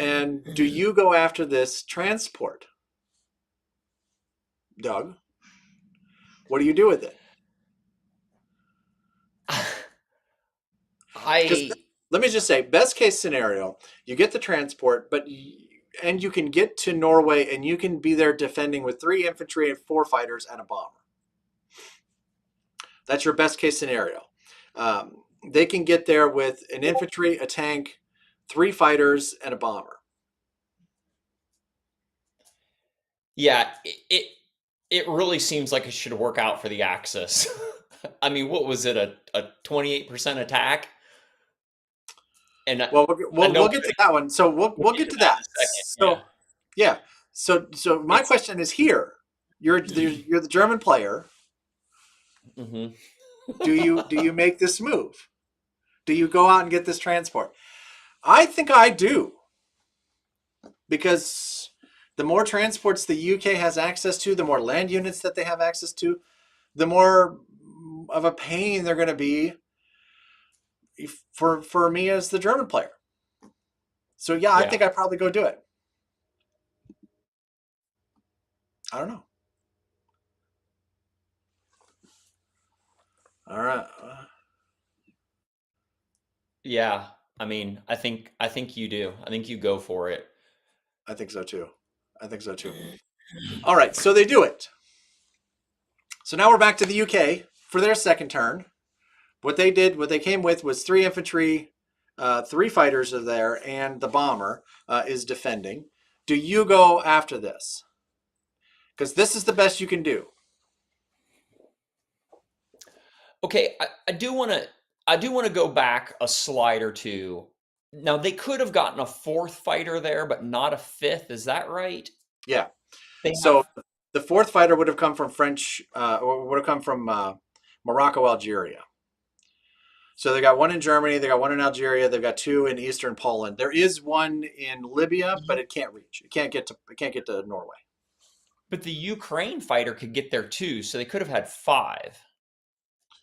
And do you go after this transport, Doug? What do you do with it? Because I let me just say, best case scenario, you get the transport, and you can get to Norway and you can be there defending with 3 infantry and 4 fighters and a bomber. That's your best case scenario. They can get there with an infantry, a tank, 3 fighters, and a bomber. Yeah, it really seems like it should work out for the Axis. I mean, what was it, a 28% attack? And Well, I we'll know get to that one. So we'll we'll get get to to that that. in a second. So yeah. So my It's question is here. You're the German player. mhm. Do you make this move? Do you go out and get this transport? I think I do, because the more transports the UK has access to, the more land units that they have access to, the more of a pain they're going to be for me as the German player. So yeah, I Yeah. think I probably go do it. I don't know. All right. Yeah. I mean, I think you do. I think you go for it. I think so too. I think so too. All right, so they do it. So now we're back to the UK for their second turn. What they came with was 3 infantry, 3 fighters are there, and the bomber is defending. Do you go after this? Because this is the best you can do. Okay, I do want to go back a slide or two. Now they could have gotten a 4th fighter there, but not a 5th. Is that right? Yeah. They So have the 4th fighter would have come from or would have come from Morocco, Algeria. So they got 1 in Germany, they got 1 in Algeria, they've got 2 in eastern Poland. There is 1 in Libya, but it can't reach. It can't get to Norway. but the Ukraine fighter could get there too, so they could have had 5.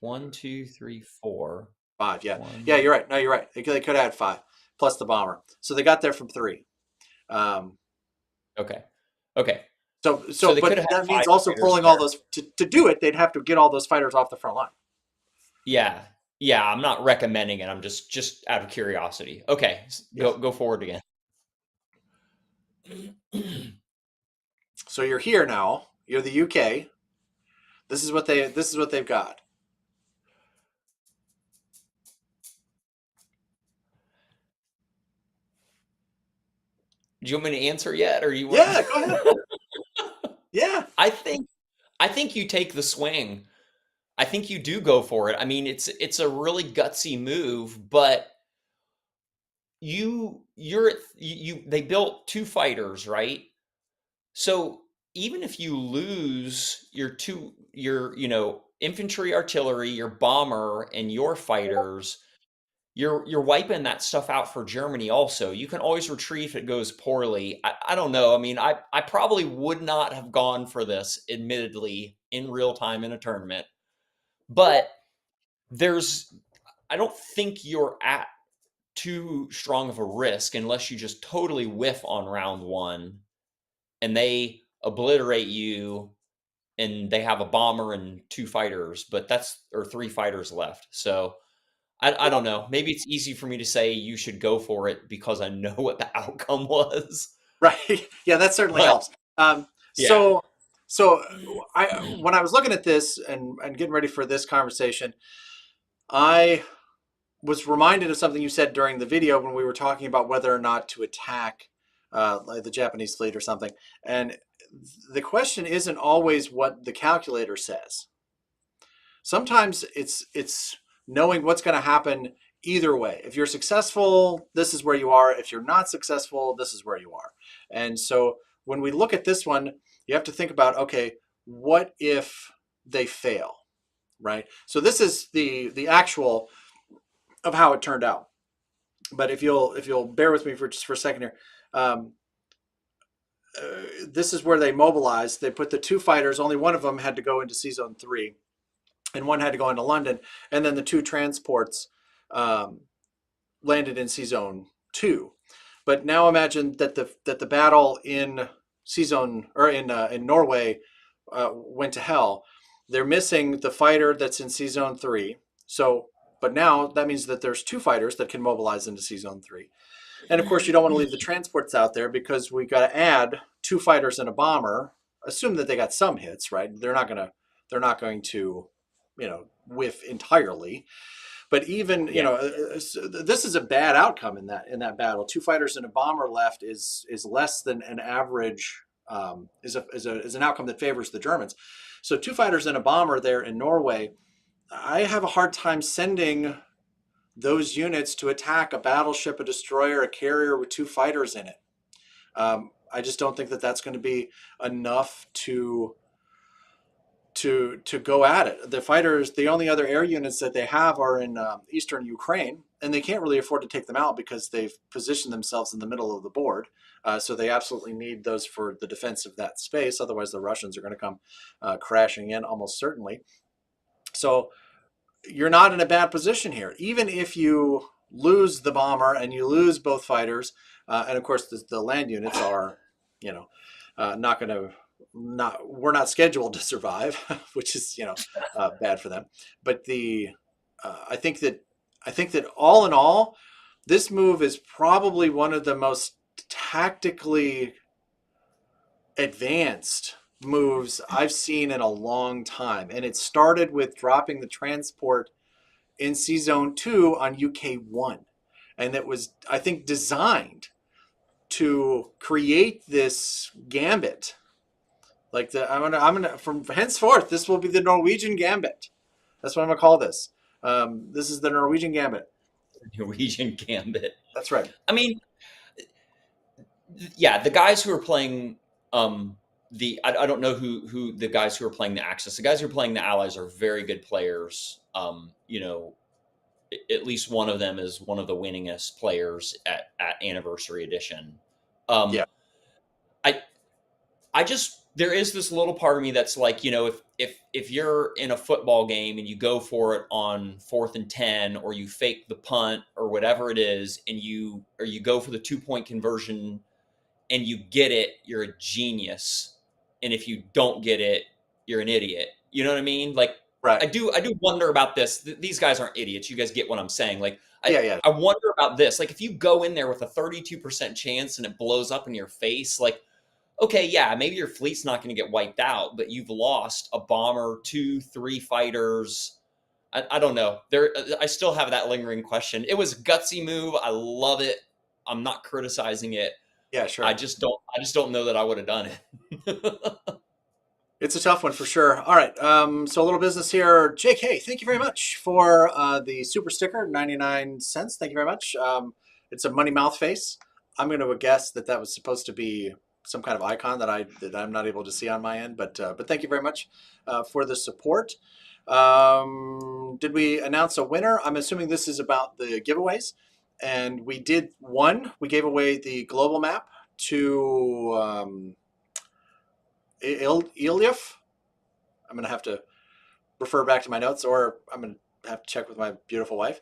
1, 2, 3, 4. 5, yeah. Yeah, 1. you're right. No, you're right. They could have had 5 plus the bomber. So they got there from 3. Um, Okay. Okay. So so they could but have had that 5 means also fighters pulling all there. those to do it. They'd have to get all those fighters off the front line. Yeah. Yeah, I'm not recommending it. I'm just out of curiosity. Okay, Yes. go forward again. So you're here now. You're the UK. This is what they've got. Do you want me to answer yet, or you want? Yeah, go ahead. Yeah. I think I think you take the swing. I think you do go for it. I mean, it's a really gutsy move, but they built 2 fighters, right? So even if you lose your infantry, artillery, your bomber, and your fighters, you're wiping that stuff out for Germany also. You can always retreat if it goes poorly. I don't know. I mean, I probably would not have gone for this, admittedly, in real time in a tournament. But there's I don't think you're at too strong of a risk unless you just totally whiff on round 1 and they obliterate you and they have a bomber and 2 fighters, but that's or 3 fighters left. So I don't know. Maybe it's easy for me to say you should go for it because I know what the outcome was. Right. Yeah, that certainly But helps. yeah, So when I was looking at this and getting ready for this conversation, I was reminded of something you said during the video when we were talking about whether or not to attack like the Japanese fleet or something. And the question isn't always what the calculator says. Sometimes it's knowing what's going to happen either way. If you're successful, this is where you are. If you're not successful, this is where you are. And so when we look at this one, you have to think about, okay, what if they fail, right? So this is the actual of how it turned out. But if you'll bear with me for just for a second here, um, this is where they mobilized. They put the 2 fighters. Only one of them had to go into Sea Zone 3, and one had to go into London. And then the 2 transports um, landed in Sea Zone 2. But now imagine that the battle in Sea Zone or in Norway went to hell. they're missing the fighter that's in Sea Zone 3. So, but now that means that there's 2 fighters that can mobilize into Sea Zone 3. And of course, you don't want to leave the transports out there because we got to add 2 fighters and a bomber. Assume that they got some hits, right? They're not going to, whiff entirely. But even this is a bad outcome in that battle. 2 fighters and a bomber left is less than an average. Is an outcome that favors the Germans. So 2 fighters and a bomber there in Norway. I have a hard time sending those units to attack a battleship, a destroyer, a carrier with 2 fighters in it. I just don't think that that's going to be enough to go at it. The fighters, the only other air units that they have are in eastern Ukraine, and they can't really afford to take them out because they've positioned themselves in the middle of the board. So they absolutely need those for the defense of that space. Otherwise, the Russians are going to come crashing in almost certainly. So you're not in a bad position here. Even if you lose the bomber and you lose both fighters, and of course the land units are, not going to, we're not scheduled to survive, which is bad for them. But I think that all in all, this move is probably one of the most tactically advanced moves I've seen in a long time. And it started with dropping the transport in Sea Zone 2 on UK 1. And it was, I think, designed to create this gambit. Like I'm gonna from henceforth, this will be the Norwegian gambit. That's what I'm gonna call this. This is the Norwegian gambit. Norwegian gambit. That's right. I mean, yeah, the guys who are playing I don't know who the guys who are playing the Axis. The guys who are playing the Allies are very good players. At least one of them is one of the winningest players at Anniversary Edition. Yeah. I just, there is this little part of me that's like, if you're in a football game and you go for it on 4th and 10, or you fake the punt or whatever it is, and you go for the 2-point conversion and you get it, you're a genius. And if you don't get it, you're an idiot. You know what I mean? Like, right. I do wonder about this. These guys aren't idiots. You guys get what I'm saying. Like, I wonder about this. Like, if you go in there with a 32% chance and it blows up in your face, like, okay, yeah, maybe your fleet's not going to get wiped out, but you've lost a bomber, 2, 3 fighters. I don't know. I still have that lingering question. It was a gutsy move. I love it. I'm not criticizing it. Yeah, sure. I just don't know that I would have done it. It's a tough one for sure. All right. So a little business here. JK, thank you very much for the super sticker, 99 cents. Thank you very much. It's a money mouth face. I'm going to guess that was supposed to be some kind of icon that I'm not able to see on my end, but thank you very much for the support. Did we announce a winner? I'm assuming this is about the giveaways, and we did one. We gave away the global map to Ilyuf. I'm gonna have to refer back to my notes, or I'm gonna have to check with my beautiful wife,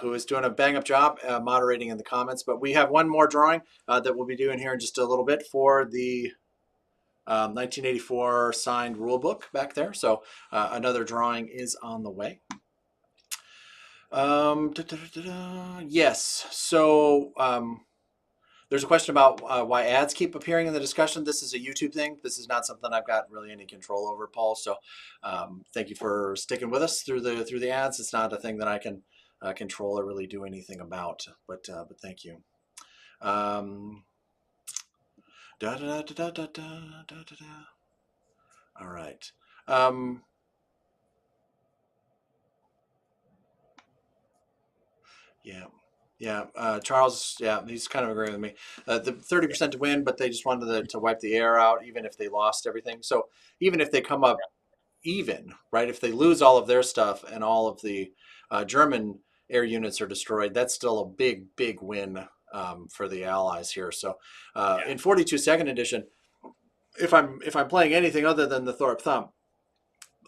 who is doing a bang up job moderating in the comments. But we have one more drawing that we'll be doing here in just a little bit for the 1984 signed rule book back there. So another drawing is on the way. Yes. So there's a question about why ads keep appearing in the discussion. This is a YouTube thing. This is not something I've got really any control over, Paul. So thank you for sticking with us through the ads. It's not a thing that I can control or really do anything about. But thank you. All right. Yeah. Charles, he's kind of agreeing with me. The 30% to win, but they just wanted to wipe the air out, even if they lost everything. So even if they come up even, right? If they lose all of their stuff and all of the German air units are destroyed, that's still a big, big win for the Allies here. So in 42 Second Edition, if I'm playing anything other than the Thorpe Thumb,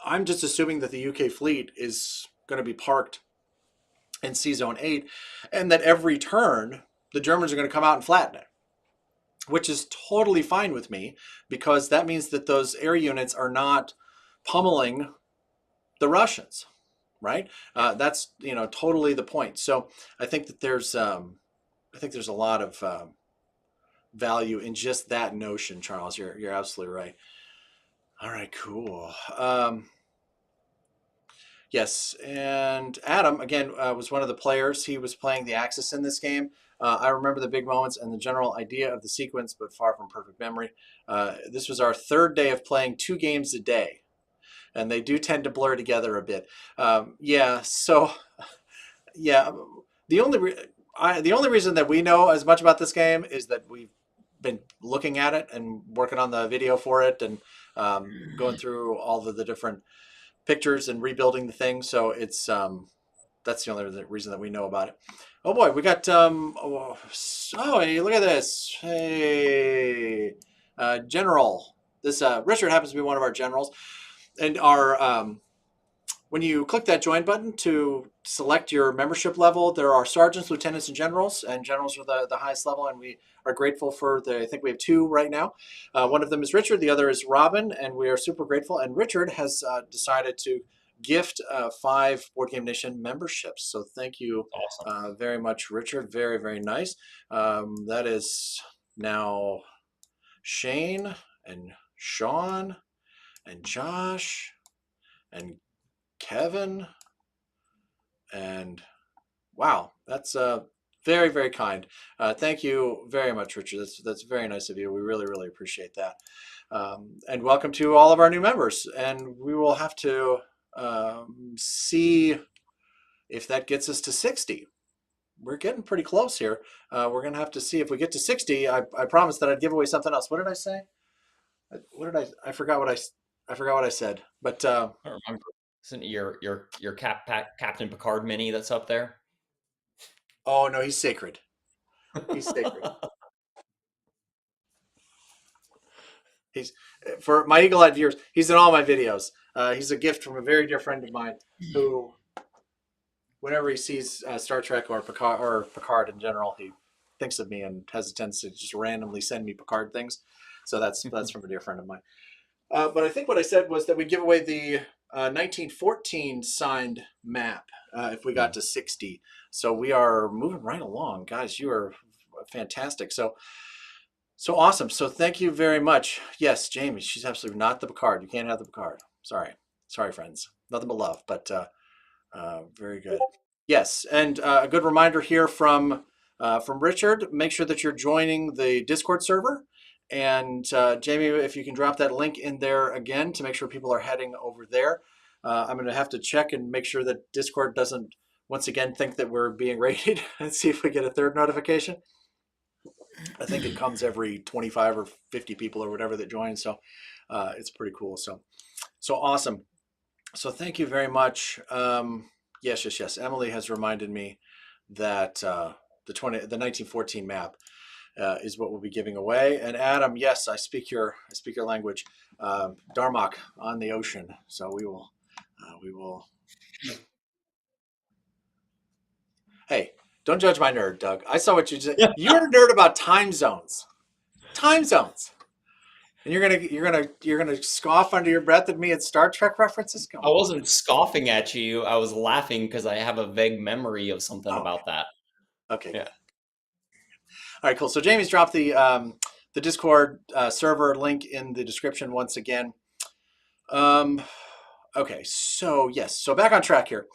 I'm just assuming that the UK fleet is going to be parked in Sea Zone 8, and that every turn the Germans are going to come out and flatten it, which is totally fine with me, because that means that those air units are not pummeling the Russians, right? That's totally the point. So I think that there's a lot of value in just that notion, Charles. You're absolutely right. All right, cool. Yes, and Adam again was one of the players. He was playing the Axis in this game. I remember the big moments and the general idea of the sequence, but far from perfect memory. This was our third day of playing 2 games a day, and they do tend to blur together a bit. Yeah, so yeah, the only the only reason that we know as much about this game is that we've been looking at it and working on the video for it, and going through all of the different pictures and rebuilding the thing. So it's that's the only reason that we know about it. Oh boy, we got hey, look at this. Hey, General. This Richard happens to be one of our generals, and our when you click that join button to select your membership level, there are sergeants, lieutenants, and generals are the highest level, and we are grateful for I think we have 2 right now. One of them is Richard, the other is Robin, and we are super grateful. And Richard has decided to gift 5 Board Game Nation memberships. So thank you Awesome. very much, Richard. Very, very nice. That is now Shane and Sean and Josh and Kevin. And wow, that's very, very kind. Thank you very much, Richard. That's very nice of you. We really, really appreciate that. And welcome to all of our new members. And we will have to see if that gets us to 60. We're getting pretty close here. We're going to have to see if we get to 60. I promised that I'd give away something else. What did I say? What did I forgot what I forgot what I said. But I don't remember. Isn't it your Captain Picard mini that's up there? oh no, he's sacred. He's sacred. He's for my eagle-eyed viewers. He's in all my videos. He's a gift from a very dear friend of mine who, whenever he sees Star Trek or Picard in general, he thinks of me and has a tendency to just randomly send me Picard things. So that's from a dear friend of mine. But I think what I said was that we give away the 1914 signed map if we got to 60. So we are moving right along, guys. You are fantastic. So awesome. So thank you very much. Yes, Jamie, she's absolutely not the Picard. You can't have the Picard. Sorry, friends. Nothing but love, but very good. Yes, and a good reminder here from Richard. Make sure that you're joining the Discord server. And Jamie, if you can drop that link in there again to make sure people are heading over there. I'm going to have to check and make sure that Discord doesn't once again think that we're being raided and see if we get a third notification. I think it comes every 25 or 50 people or whatever that join. So it's pretty cool. So awesome. So thank you very much. Yes. Emily has reminded me that the 1914 map is what we'll be giving away. And Adam, yes, I speak your language. Darmok on the ocean. So we will. Hey, don't judge my nerd, Doug. I saw what you did. You're a nerd about time zones. Time zones. And you're gonna scoff under your breath at me at Star Trek references? I wasn't scoffing at you. I was laughing because I have a vague memory of something about that. Okay. Yeah. All right, cool. So Jamie's dropped the Discord server link in the description once again. Okay, so yes, so back on track here.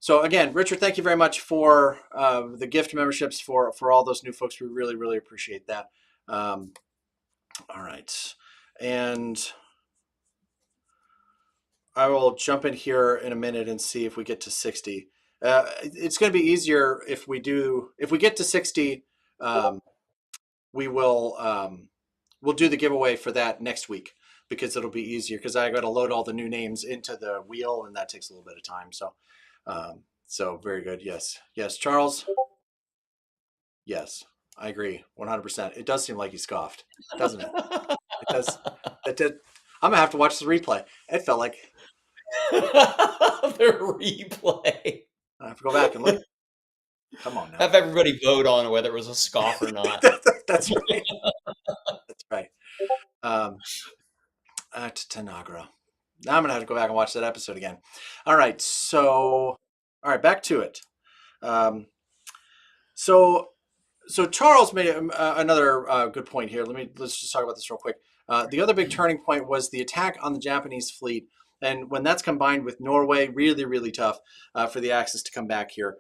So again, Richard, thank you very much for the gift memberships for all those new folks. We really, really appreciate that. All right, and I will jump in here in a minute and see if we get to 60. It's going to be easier if we get to 60. We will we'll do the giveaway for that next week because it'll be easier because I got to load all the new names into the wheel and that takes a little bit of time. So very good. Yes, Charles. Yes, I agree 100%. It does seem like he scoffed, doesn't it? It does. It did. I'm gonna have to watch the replay. It felt like the replay. I have to go back and look. Come on now. Have everybody vote on whether it was a scoff or not. That's right. That's right. At Tanagra. Now I'm gonna have to go back and watch that episode again. All right, so all right, back to it. Um, so so Charles made another good point here. Let's just talk about this real quick. The other big turning point was the attack on the Japanese fleet, and when that's combined with Norway, really really tough for the Axis to come back here.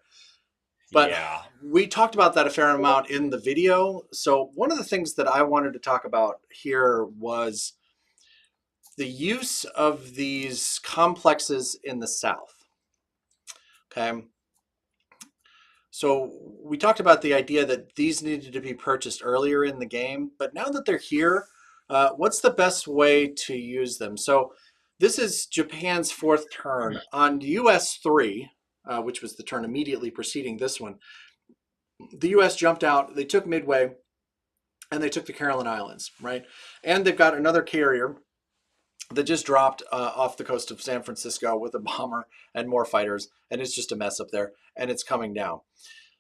But Yeah. we talked about that a fair amount in the video. So one of the things that I wanted to talk about here was the use of these complexes in the South. Okay. So we talked about the idea that these needed to be purchased earlier in the game, but now that they're here, what's the best way to use them? So this is Japan's fourth turn on US 3, which was the turn immediately preceding this one. The US jumped out, they took Midway, and they took the Caroline Islands, right? And they've got another carrier that just dropped off the coast of San Francisco with a bomber and more fighters, and it's just a mess up there, and it's coming down.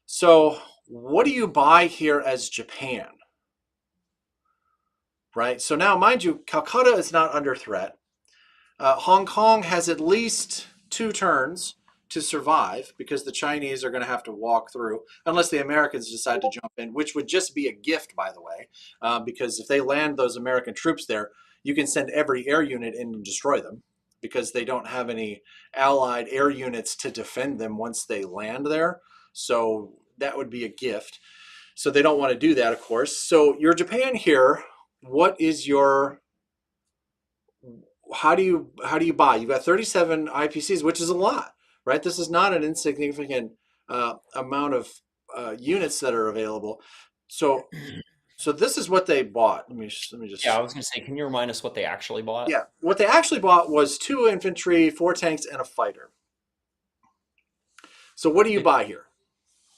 So what do you buy here as Japan? Right? So now, mind you, Calcutta is not under threat. Hong Kong has at least 2 turns to survive because the Chinese are going to have to walk through, unless the Americans decide to jump in, which would just be a gift, by the way, because if they land those American troops there, you can send every air unit in and destroy them because they don't have any allied air units to defend them once they land there. So that would be a gift. So they don't want to do that, of course. So your Japan here, what is your how do you buy? You've got 37 IPCs, which is a lot, right? This is not an insignificant amount of units that are available. So so this is what they bought. Let me just. Yeah, I was going to say, can you remind us what they actually bought? Yeah, what they actually bought was 2 infantry, 4 tanks, and a fighter. So what do you buy here?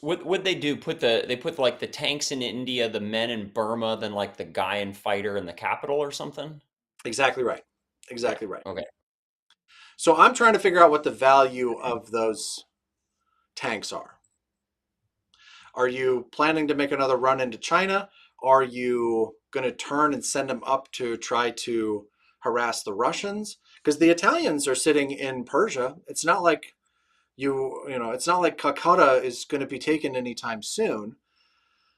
What would they do? They put like the tanks in India, the men in Burma, then like the guy and fighter in the capital or something? Exactly right. Yeah. Exactly right. Okay. So I'm trying to figure out what the value of those tanks are. Are you planning to make another run into China? Are you going to turn and send them up to try to harass the Russians? Because the Italians are sitting in Persia. It's not like it's not like Calcutta is going to be taken anytime soon.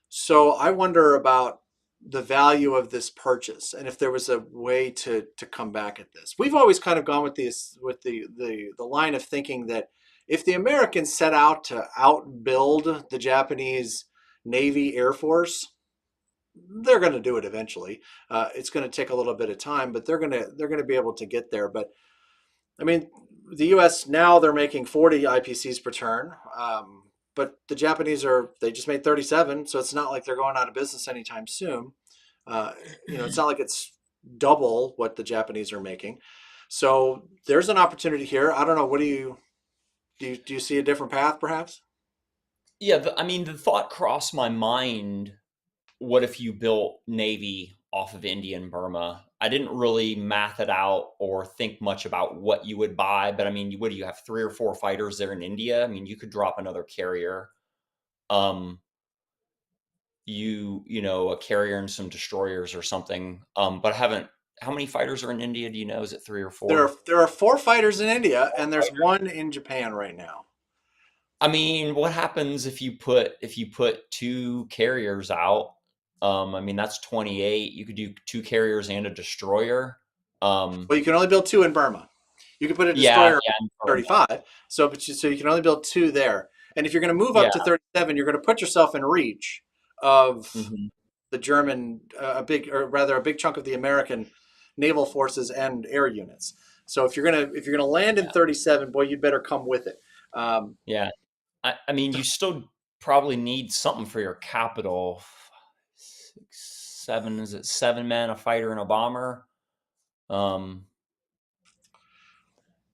So I wonder about the value of this purchase and if there was a way to come back at this. We've always kind of gone with the line of thinking that if the Americans set out to outbuild the Japanese Navy Air Force, they're going to do it eventually. It's going to take a little bit of time, but they're going to be able to get there. But I mean, the U.S. now they're making 40 IPCs per turn. But the Japanese they just made 37, so it's not like they're going out of business anytime soon. It's not like it's double what the Japanese are making. So there's an opportunity here. I don't know. What do you see a different path, perhaps? Yeah, I mean, the thought crossed my mind, what if you built Navy off of India and Burma? I didn't really math it out or think much about what you would buy, but I mean, what do you have, 3 or 4 fighters there in India? I mean, you could drop another carrier. Um, a carrier and some destroyers or something. But I haven't. How many fighters are in India? Do you know? Is it 3 or There 4? are there are 4 fighters in India, 4 and there's fighters. 1 in Japan right now. I mean, what happens if you put 2 carriers out? I mean, that's 28. You could do 2 carriers and a destroyer. Well, you can only build 2 in Burma. You can put a Yeah, destroyer yeah, in Burma. 35, so you can only build 2 there. And if you're going to move up Yeah. to 37, you're going to put yourself in reach of Hmm. the German, a big chunk of the American naval forces and air units. So if you're gonna land in 37, boy, you'd better come with it. Yeah. I mean, you still probably need something for your capital. 6, 7, is it 7 men, a fighter, and a bomber? Um,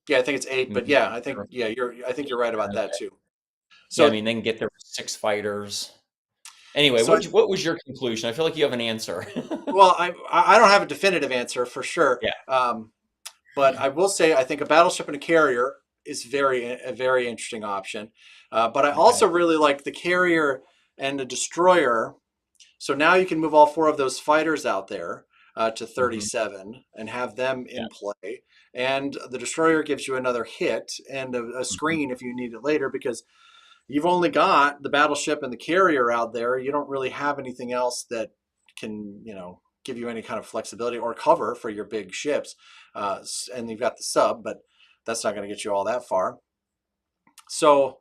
Yeah, I think it's 8, but maybe yeah, I think you're right about that too. Yeah, I So mean, they can get there with 6 fighters. Anyway, so what was your conclusion? I feel like you have an answer. well, I don't have a definitive answer for sure. Yeah. But I will say I think a battleship and a carrier is a very interesting option. But I Okay. also really like the carrier and the destroyer. So now you can move all 4 of those fighters out there. to Hmm. 37 and have them Yeah. in play. And the destroyer gives you another hit and a Hmm. screen if you need it later, because you've only got the battleship and the carrier out there. You don't really have anything else that can, give you any kind of flexibility or cover for your big ships. And you've got the sub, but that's not going to get you all that far. So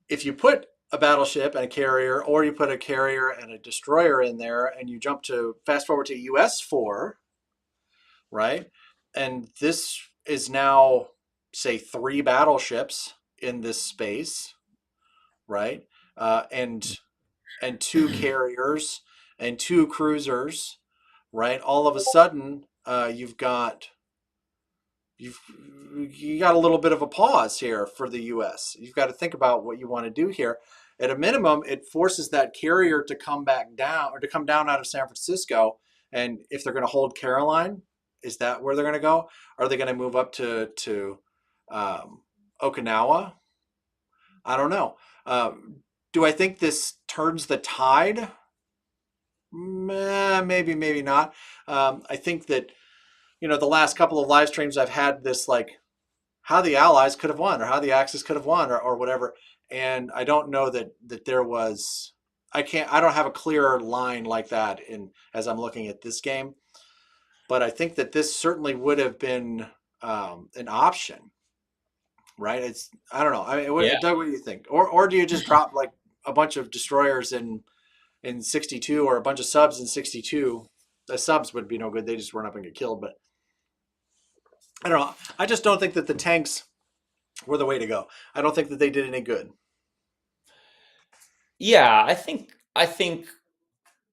if you put a battleship and a carrier, or you put a carrier and a destroyer in there, and you jump to fast forward to US4, right? And this is now, say, 3 battleships in this space, right? And 2 carriers and 2 cruisers, right? All of a sudden, you've you got a little bit of a pause here for the U.S. You've got to think about what you want to do here. At a minimum, it forces that carrier to come back down, or to come down out of San Francisco. And if they're going to hold Caroline, is that where they're going to go? Are they going to move up to Okinawa? I don't know. Do I think this turns the tide? Maybe, maybe not. I think that the last couple of live streams I've had this, like, how the Allies could have won, or how the Axis could have won, or whatever. And I don't know that there was. I don't have a clearer line like that in as I'm looking at this game. But I think that this certainly would have been an option, right? I don't know. I mean, Yeah. Doug, what do you think? Or do you just drop like a bunch of destroyers in 62, or a bunch of subs in 62? The subs would be no good. They just run up and get killed. But I don't know. I just don't think that the tanks were the way to go. I don't think that they did any good. Yeah, I think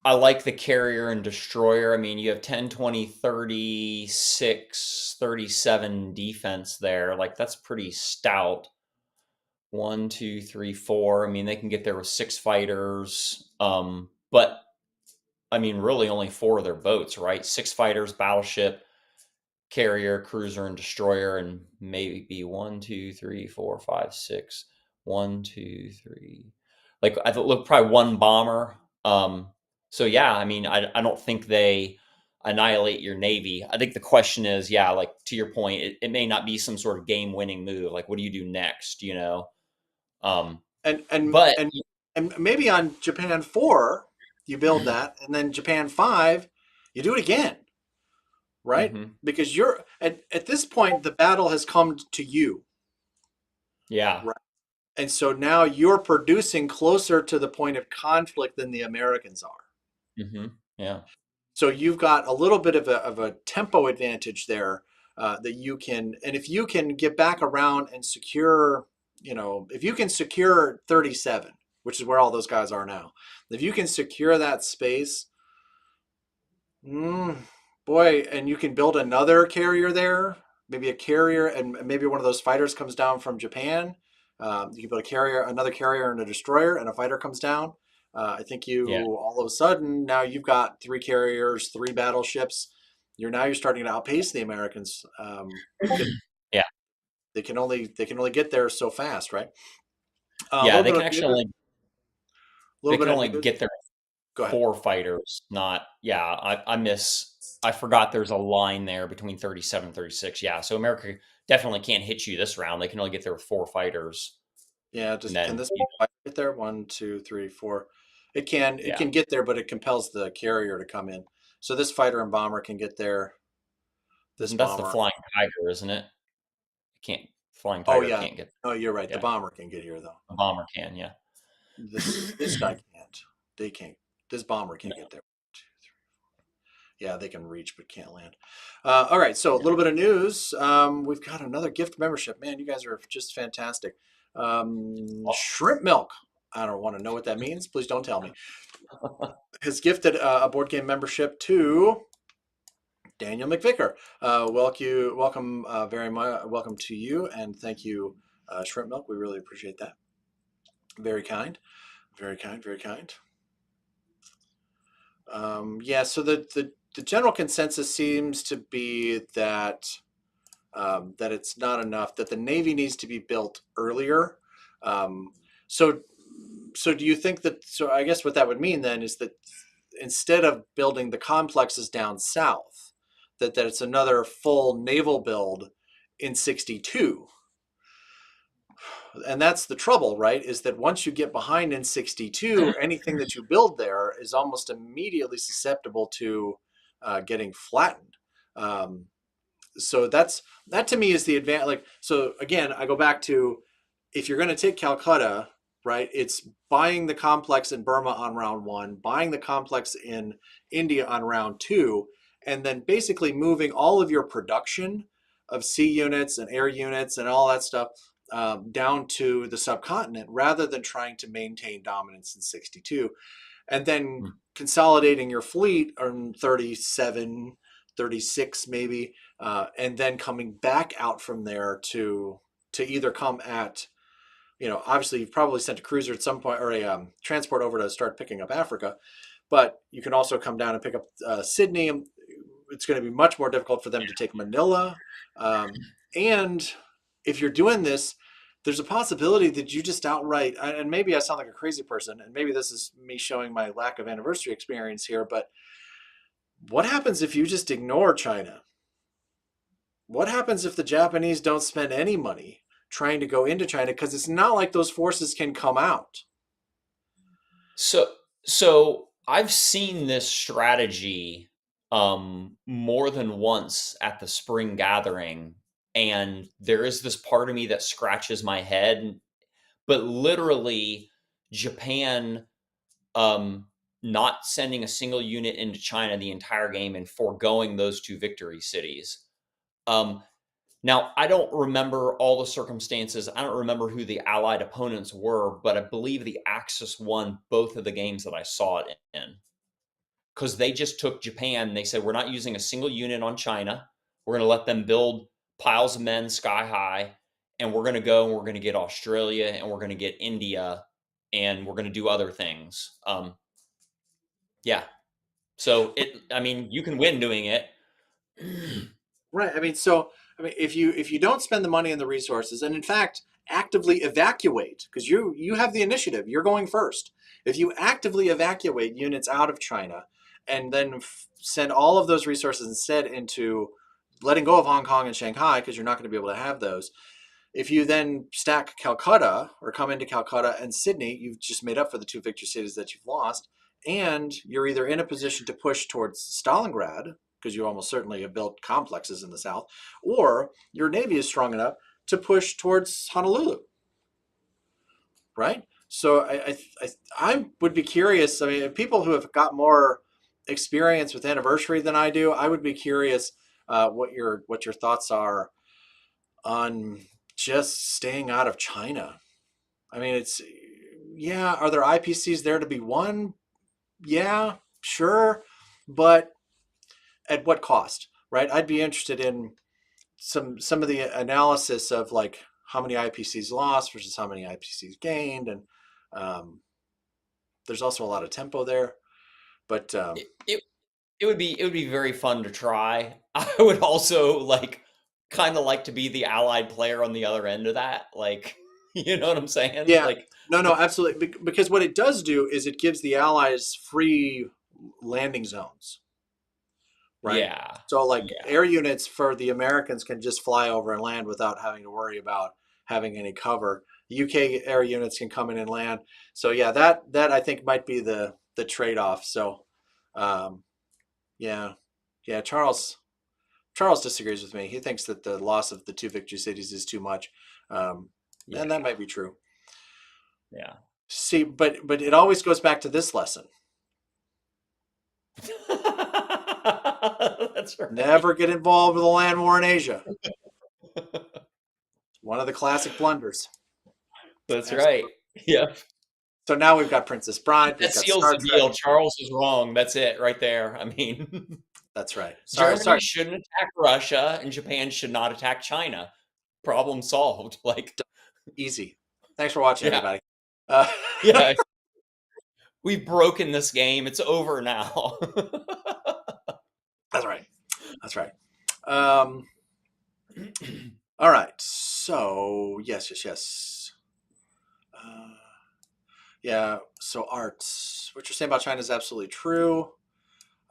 I like the carrier and destroyer. I mean, you have 10, 20, 36, 37 defense there. Like, that's pretty stout. One, two, three, four. I mean, they can get there with 6 fighters. But I mean, really only 4 of their boats, right? 6 fighters, battleship, carrier, cruiser, and destroyer, and maybe one, two, three, four, five, six. One, two, three. Like, I thought, look, probably 1 bomber. So yeah, I mean, I don't think they annihilate your navy. I think the question is, yeah, like, to your point, it may not be some sort of game winning move. Like, what do you do next? Um, And and but and and maybe on Japan 4 you build that, and then Japan 5 you do it again, right? mhm, Because you're at this point the battle has come to you, yeah, right? And so now you're producing closer to the point of conflict than the Americans are. yeah, So you've got a little bit of a tempo advantage there, that you can, and if you can get back around and secure, if you can secure 37, which is where all those guys are now, if you can secure that space, mm, boy, and you can build another carrier there, maybe a carrier, and maybe one of those fighters comes down from Japan. You can build a carrier, another carrier, and a destroyer, and a fighter comes down. I think yeah, all of a sudden now you've got 3 carriers, 3 battleships. You're starting to outpace the Americans, because yeah, they can only get there so fast, right? A yeah. little They bit can of actually news. only A little they bit can of only news. get there Go ahead. 4 fighters, not yeah. I forgot there's a line there between 37 and 36. Yeah, so America definitely can't hit you this round. They can only get there with 4 fighters, Yeah, and just can then this fighter get there? One, two, three, four. It yeah, can get there, but it compels the carrier to come in. So this fighter and bomber can get there. This isn't that's the bomber. flying tiger, isn't it? Can't Flying Oh tiger yeah. can't get Oh, you're right. The yeah. bomber can get here though. A bomber can, yeah. This guy can't. They can't. This bomber No, can't get there. Two, three. Yeah, they can reach but can't land. All right. So a yeah. little bit of news. We've got another gift membership. Man, you guys are just fantastic. Shrimp milk. I don't want to know what that means. Please don't tell me. Has gifted a board game membership to Daniel McVicker. Welcome very much. Welcome to you, and thank you, Shrimp Milk. We really appreciate that. Very kind, very kind, very kind. Yeah. So the general consensus seems to be that that it's not enough. That the Navy needs to be built earlier. Um, so so do you think that? So I guess what that would mean then is that instead of building the complexes down south, that it's another full naval build in 62. And that's the trouble, right? Is that once you get behind in 62, anything that you build there is almost immediately susceptible to getting flattened. So that to me is the advantage. Like, so again, I go back to, if you're going to take Calcutta, right, it's buying the complex in Burma on round 1, buying the complex in India on round 2, and then basically moving all of your production of sea units and air units and all that stuff down to the subcontinent, rather than trying to maintain dominance in 62. And then consolidating your fleet on 37, 36 maybe, and then coming back out from there to either come at, obviously you've probably sent a cruiser at some point, or a transport over to start picking up Africa, but you can also come down and pick up Sydney. It's going to be much more difficult for them to take Manila. And if you're doing this, there's a possibility that you just outright, and maybe I sound like a crazy person, and maybe this is me showing my lack of anniversary experience here, but what happens if you just ignore China? What happens if the Japanese don't spend any money trying to go into China? Because it's not like those forces can come out. So I've seen this strategy more than once at the spring gathering, and there is this part of me that scratches my head. But literally, Japan not sending a single unit into China the entire game and foregoing those 2 victory cities. Now, I don't remember all the circumstances. I don't remember who the allied opponents were, but I believe the Axis won both of the games that I saw it in. Because they just took Japan. They said, we're not using a single unit on China. We're going to let them build piles of men sky high. And we're going to go and we're going to get Australia and we're going to get India and we're going to do other things. Yeah. So you can win doing it. Right. If you don't spend the money and the resources, and in fact actively evacuate, because you have the initiative, you're going first. If you actively evacuate units out of China and then send all of those resources instead into letting go of Hong Kong and Shanghai, because you're not going to be able to have those. If you then stack Calcutta or come into Calcutta and Sydney, you've just made up for the 2 victory cities that you've lost, and you're either in a position to push towards Stalingrad, because you almost certainly have built complexes in the south, or your navy is strong enough to push towards Honolulu, right? So I would be curious. I mean, people who have got more experience with anniversary than I do, I would be curious what your thoughts are on just staying out of China. I mean, are there IPCs there to be won? Yeah, sure, but at what cost, right? I'd be interested in some of the analysis of like how many IPCs lost versus how many IPCs gained, and there's also a lot of tempo there. But it would be very fun to try. I would also kind of like to be the allied player on the other end of that. You know what I'm saying? Yeah. No, absolutely. Because what it does do is it gives the Allies free landing zones, right? Yeah. So air units for the Americans can just fly over and land without having to worry about having any cover. UK air units can come in and land. So yeah, that I think might be the trade-off. So yeah. Charles disagrees with me. He thinks that the loss of the 2 victory cities is too much. And that might be true. Yeah. See, but it always goes back to this lesson. That's right. Never get involved with a land war in Asia. One of the classic blunders. That's right. Yeah. So now we've got Princess Bride. That seals the deal. Charles is wrong. That's it right there. I mean, that's right. Germany shouldn't attack Russia and Japan should not attack China. Problem solved. Easy. Thanks for watching, everybody. Yeah. We've broken this game. It's over now. That's right. All right. So yes. Yeah. So arts. what you're saying about China is absolutely true.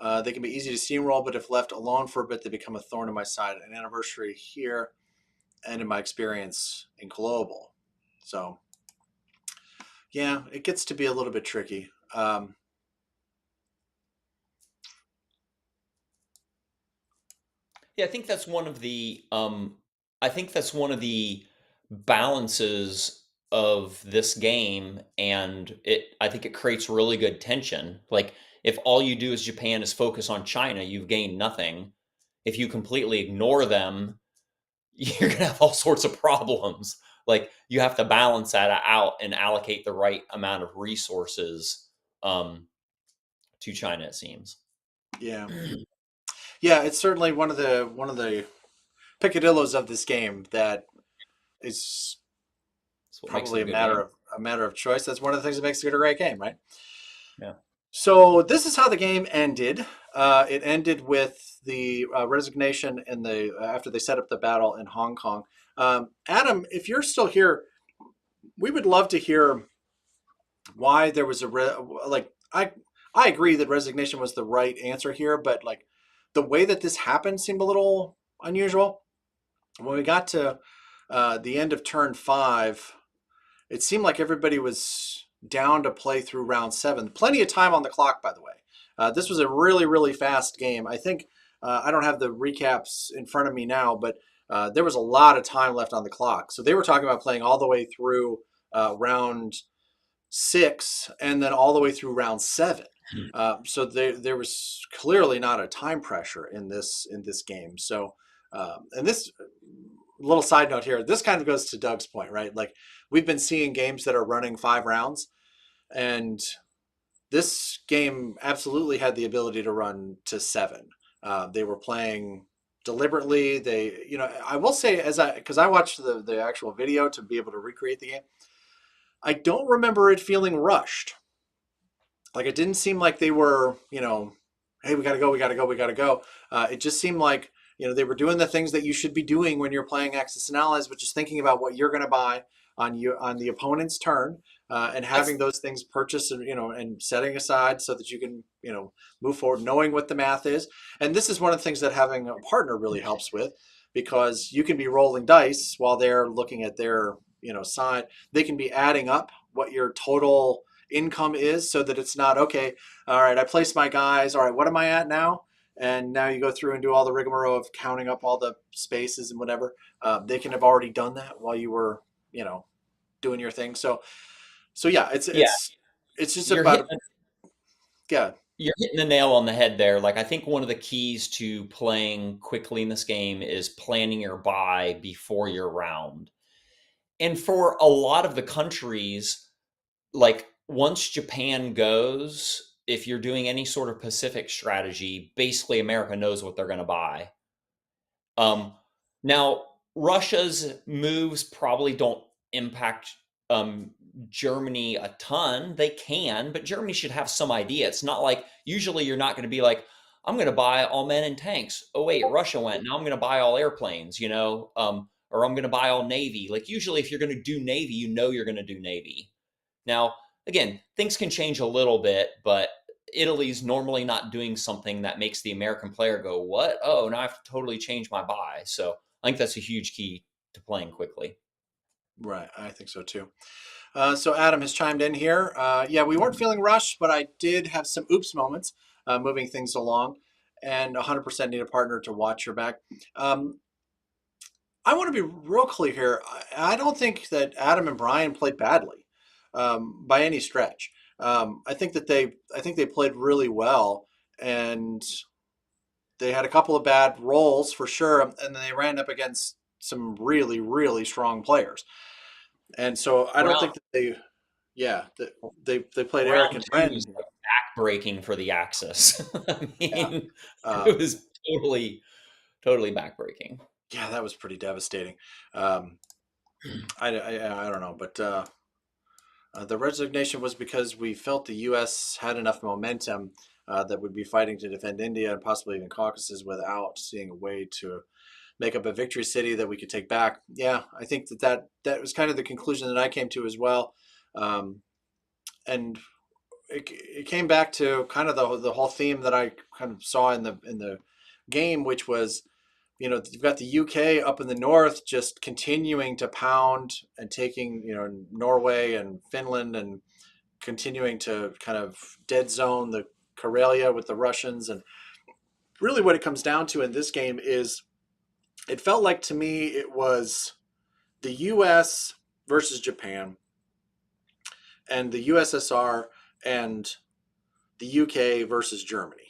They can be easy to steamroll, but if left alone for a bit, they become a thorn in my side. An anniversary here, and in my experience in global. So, yeah, it gets to be a little bit tricky. Yeah, I think that's one of the I think that's one of the balances of this game, and I think it creates really good tension. Like if all you do as Japan is focus on China, you've gained nothing. If you completely ignore them, you're gonna have all sorts of problems. Like you have to balance that out and allocate the right amount of resources to China, it seems. Yeah, yeah, it's certainly one of the picadillos of this game that is That's what makes it probably a a good game. matter of choice. That's one of the things that makes it a great game, right? Yeah. So this is how the game ended. It ended with the resignation in the after they set up the battle in Hong Kong. Adam, if you're still here, we would love to hear why there was like I agree that resignation was the right answer here, but like the way that this happened seemed a little unusual. When we got to the end of turn 5, it seemed like everybody was down to play through round 7. Plenty of time on the clock, by the way. This was a really, really fast game. I think I don't have the recaps in front of me now, but there was a lot of time left on the clock. So they were talking about playing all the way through round 6 and then all the way through round 7. So there was clearly not a time pressure in this game. So and this little side note here, this kind of goes to Doug's point, right? Like we've been seeing games that are running 5 rounds, and this game absolutely had the ability to run to 7. They were playing deliberately. I will say, because I watched the actual video to be able to recreate the game, I don't remember it feeling rushed. Like it didn't seem like they were, hey, we got to go, we got to go, we got to go. It just seemed like, they were doing the things that you should be doing when you're playing Axis and Allies, which is thinking about what you're going to buy on the opponent's turn, and That's having those things purchased and, and setting aside so that you can, move forward, knowing what the math is. And this is one of the things that having a partner really helps with, because you can be rolling dice while they're looking at their, side. They can be adding up what your total income is, so that it's not, okay, all right, I placed my guys, all right, what am I at now? And now you go through and do all the rigmarole of counting up all the spaces and whatever. They can have already done that while you were, doing your thing. So yeah, it's yeah, it's it's just you're about, hitting yeah. you're hitting the nail on the head there. Like I think one of the keys to playing quickly in this game is planning your buy before your round. And for a lot of the countries, like once Japan goes, if you're doing any sort of Pacific strategy, basically America knows what they're going to buy. Um, Now, Russia's moves probably don't impact um, Germany a ton. They can, but Germany should have some idea. It's not like usually you're not going to be like, I'm going to buy all men and tanks. Oh wait, Russia went. Now I'm going to buy all airplanes. Or I'm going to buy all navy. Like usually, if you're going to do navy, you're going to do navy. Now, again, things can change a little bit, but Italy's normally not doing something that makes the American player go, what? Oh, now I have to totally change my buy. So I think that's a huge key to playing quickly. Right, I think so too. So Adam has chimed in here. Yeah, we weren't feeling rushed, but I did have some oops moments moving things along, and 100% need a partner to watch your back. I want to be real clear here. I don't think that Adam and Brian played badly by any stretch. I think they played really well, and they had a couple of bad rolls for sure, and they ran up against some really, really strong players. And so I don't Round think that yeah, they played Eric round and two Bren. was like backbreaking for the Axis. I Yeah, mean, uh, it was totally backbreaking. yeah, that was pretty devastating. Um, I don't know, but the resignation was because we felt the U.S. had enough momentum that would be fighting to defend India and possibly even Caucasus without seeing a way to make up a victory city that we could take back. Yeah, I think that was kind of the conclusion that I came to as well. And it came back to kind of the whole theme that I kind of saw in the game, which was, you've got the UK up in the north just continuing to pound and taking, Norway and Finland, and continuing to kind of dead zone the Karelia with the Russians. And really what it comes down to in this game is, it felt like to me it was the US versus Japan, and the USSR and the UK versus Germany.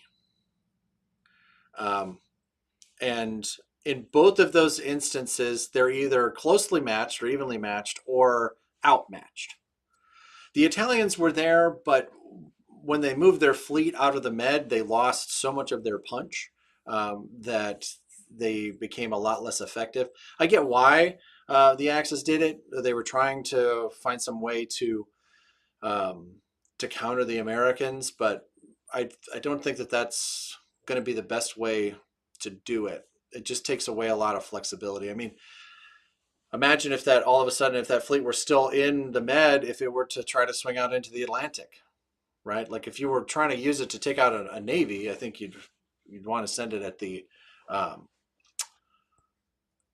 And in both of those instances, they're either closely matched or evenly matched or outmatched. The Italians were there, but when they moved their fleet out of the Med, they lost so much of their punch that they became a lot less effective. I get why the Axis did it. They were trying to find some way to counter the Americans, but I don't think that that's going to be the best way to do it. It just takes away a lot of flexibility. I mean, imagine if that all of a sudden, if that fleet were still in the Med, if it were to try to swing out into the Atlantic, right? Like if you were trying to use it to take out a navy, I think you'd want to send it at the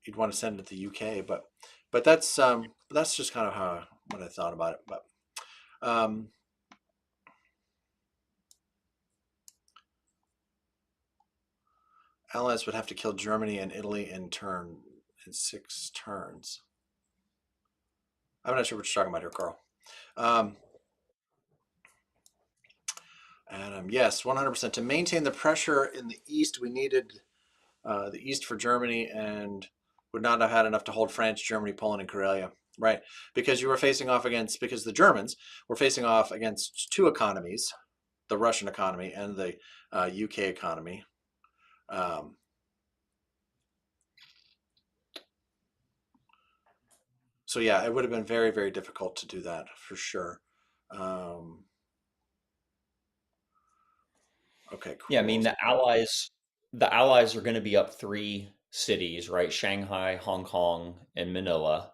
you'd want to send it to the UK, but that's just kind of what I thought about it. But Allies would have to kill Germany and Italy in 6 turns. I'm not sure what you're talking about here, Carl. Adam, yes, 100%. To maintain the pressure in the east, we needed the east for Germany, and would not have had enough to hold France, Germany, Poland, and Karelia. Right, because the Germans were facing off against 2 economies, the Russian economy and the UK economy. So yeah, it would have been very, very difficult to do that for sure. Okay, cool. Yeah, I mean the Allies are going to be up 3 cities, right? Shanghai, Hong Kong, and Manila.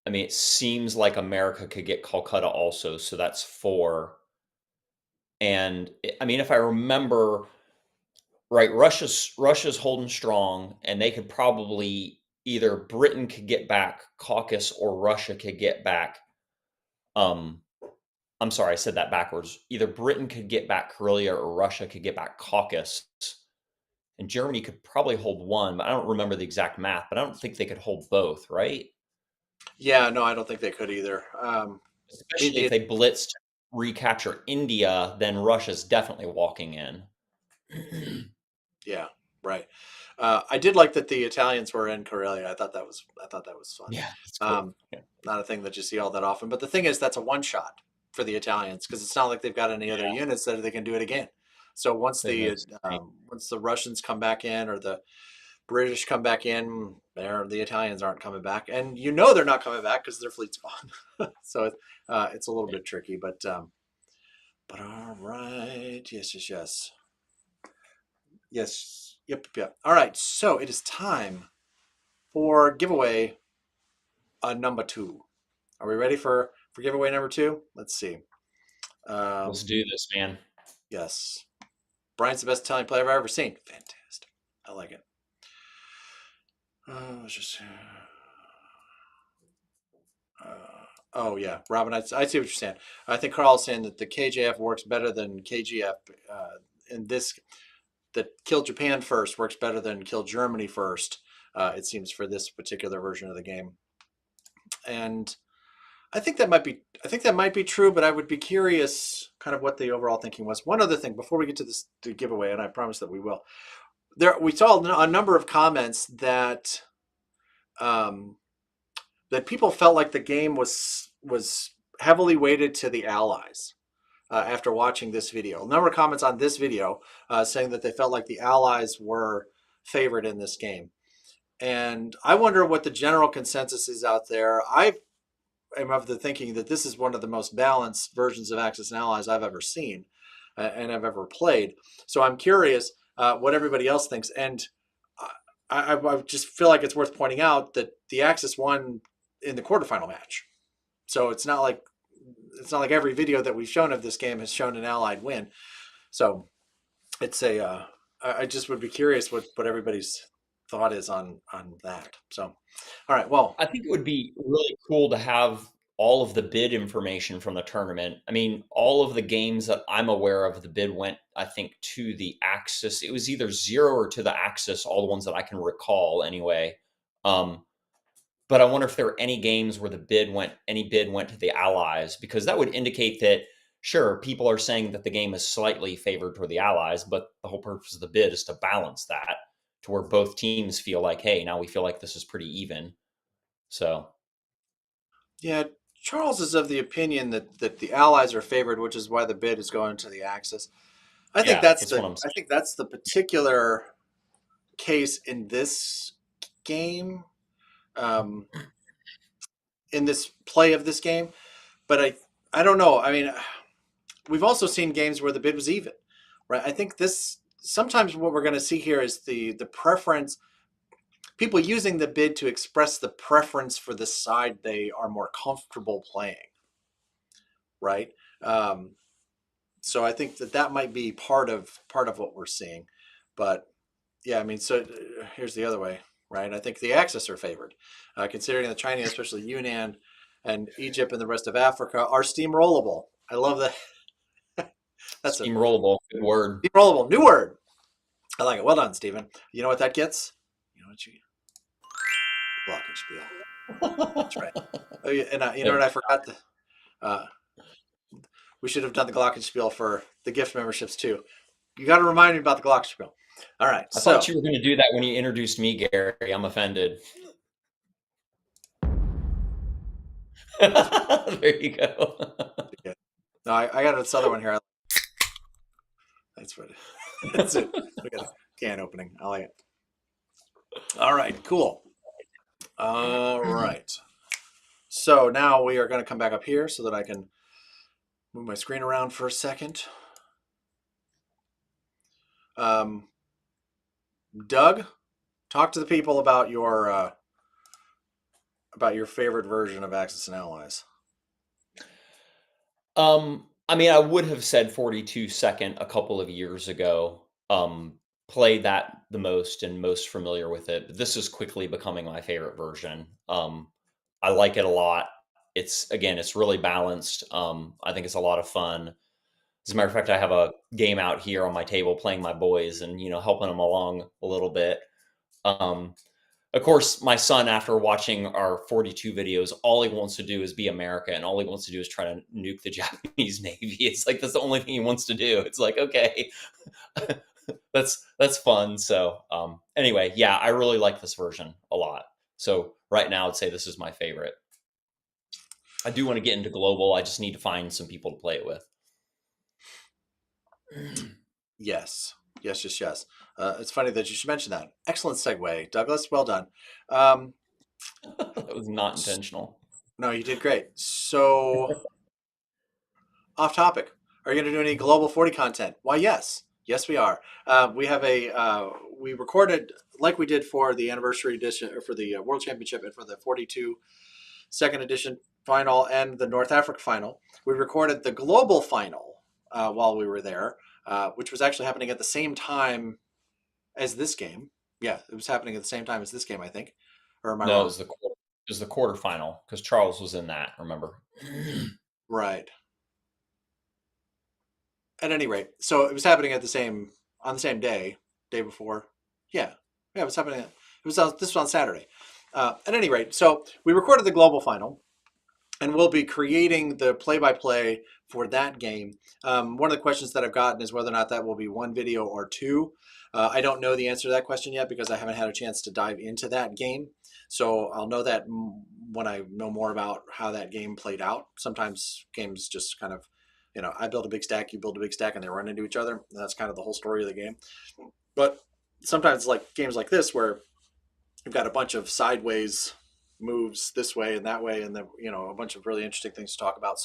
I mean, it seems like America could get Calcutta also, so that's 4. And I mean, if I remember right, Russia's holding strong, and they could probably either Britain could get back Caucasus or Russia could get back. I'm sorry, I said that backwards. Either Britain could get back Karelia or Russia could get back Caucasus, and Germany could probably hold one, but I don't remember the exact math. But I don't think they could hold both, right? Yeah, no, I don't think they could either. Especially if they blitzed recapture India, then Russia's definitely walking in. Yeah, right. I did like that the Italians were in Karelia. I thought that was fun. Yeah, that's cool. Yeah. Not a thing that you see all that often. But the thing is, that's a one shot for the Italians, because it's not like they've got any other units that they can do it again. So once the Russians come back in, or the British come back in, the Italians aren't coming back, and they're not coming back because their fleet's gone. So it's a little bit tricky, but all right, yes. Yes. Yep. All right. So it is time for giveaway number 2. Are we ready for giveaway number 2? Let's see. Let's do this, man. Yes. Brian's the best Italian player I've ever seen. Fantastic. I like it. Oh yeah, Robin. I see what you're saying. I think Carl's saying that the KJF works better than KGF in this. That kill Japan first works better than kill Germany first, it seems, for this particular version of the game. And I think that might be true, but I would be curious kind of what the overall thinking was. One other thing before we get to the giveaway, and I promise that we will. We saw a number of comments that that people felt like the game was heavily weighted to the Allies. After watching this video, a number of comments on this video saying that they felt like the Allies were favored in this game. And I wonder what the general consensus is out there. I am of the thinking that this is one of the most balanced versions of Axis and Allies I've ever seen and I've ever played. So I'm curious what everybody else thinks. And I just feel like it's worth pointing out that the Axis won in the quarterfinal match. So it's not like it's not like every video that we've shown of this game has shown an Allied win. So it's I just would be curious what everybody's thought is on that. So, all right, well, I think it would be really cool to have all of the bid information from the tournament. I mean, all of the games that I'm aware of, the bid went, I think, to the Axis. It was either 0 or to the Axis, all the ones that I can recall anyway. But I wonder if there are any games where any bid went to the Allies, because that would indicate that, sure, people are saying that the game is slightly favored toward the Allies, but the whole purpose of the bid is to balance that to where both teams feel like, hey, now we feel like this is pretty even. So yeah, Charles is of the opinion that the Allies are favored, which is why the bid is going to the Axis. yeah, that's what I'm saying. I think that's the particular case in this game, um, in this play of this game. But I don't know. I mean, we've also seen games where the bid was even, right? I think this sometimes what we're going to see here is the preference, people using the bid to express the preference for the side they are more comfortable playing, right? So I think that might be part of what we're seeing. But yeah, I mean, so here's the other way, right? I think the Axis are favored, considering the Chinese, especially Yunnan and Egypt and the rest of Africa, are steamrollable. I love that. That's a Steamrollable, good word. steamrollable. New word. I like it. Well done, Stephen. You know what that gets? You know what you glockenspiel. That's right. Oh, yeah, and you know what I forgot? We should have done the glockenspiel for the gift memberships too. You got to remind me about the glockenspiel. All right. I So thought you were going to do that when you introduced me, Gary. I'm offended. There you go. no, I got this other one here. That's what. That's it. We got a can opening. I like it. All right. Cool. All right. So now we are going to come back up here so that I can move my screen around for a second. Doug, talk to the people about your favorite version of Axis and Allies. I mean, I would have said 42-second a couple of years ago. Played that the most and most familiar with it. But this is quickly becoming my favorite version. I like it a lot. It's really balanced. I think it's a lot of fun. As a matter of fact, I have a game out here on my table playing my boys and, helping them along a little bit. Of course, my son, after watching our 42 videos, all he wants to do is be America, and all he wants to do is try to nuke the Japanese Navy. It's like that's the only thing he wants to do. It's like, okay, that's fun. So anyway, yeah, I really like this version a lot. So right now, I'd say this is my favorite. I do want to get into global. I just need to find some people to play it with. Yes. It's funny that you should mention that. Excellent segue, Douglas. Well done. That was not intentional. No, you did great. So, off topic. Are you going to do any global 40 content? Why, yes. Yes, we are. We have we recorded like we did for the anniversary edition, or for the World Championship and for the 42 second edition final and the North Africa final. We recorded the global final while we were there, which was actually happening at the same time as this game. Yeah, it was happening at the same time as this game, I think. Or am I wrong? It was the quarterfinal because Charles was in that. Remember? Right. At any rate, so it was happening on the same day before. Yeah, it was happening. This was on Saturday. At any rate, so we recorded the global final, and we'll be creating the play-by-play for that game. One of the questions that I've gotten is whether or not that will be one video or two. I don't know the answer to that question yet because I haven't had a chance to dive into that game. So I'll know that when I know more about how that game played out. Sometimes games just kind of, I build a big stack, you build a big stack, and they run into each other. And that's kind of the whole story of the game. But sometimes like games like this where you've got a bunch of sideways moves this way and that way, and then a bunch of really interesting things to talk about.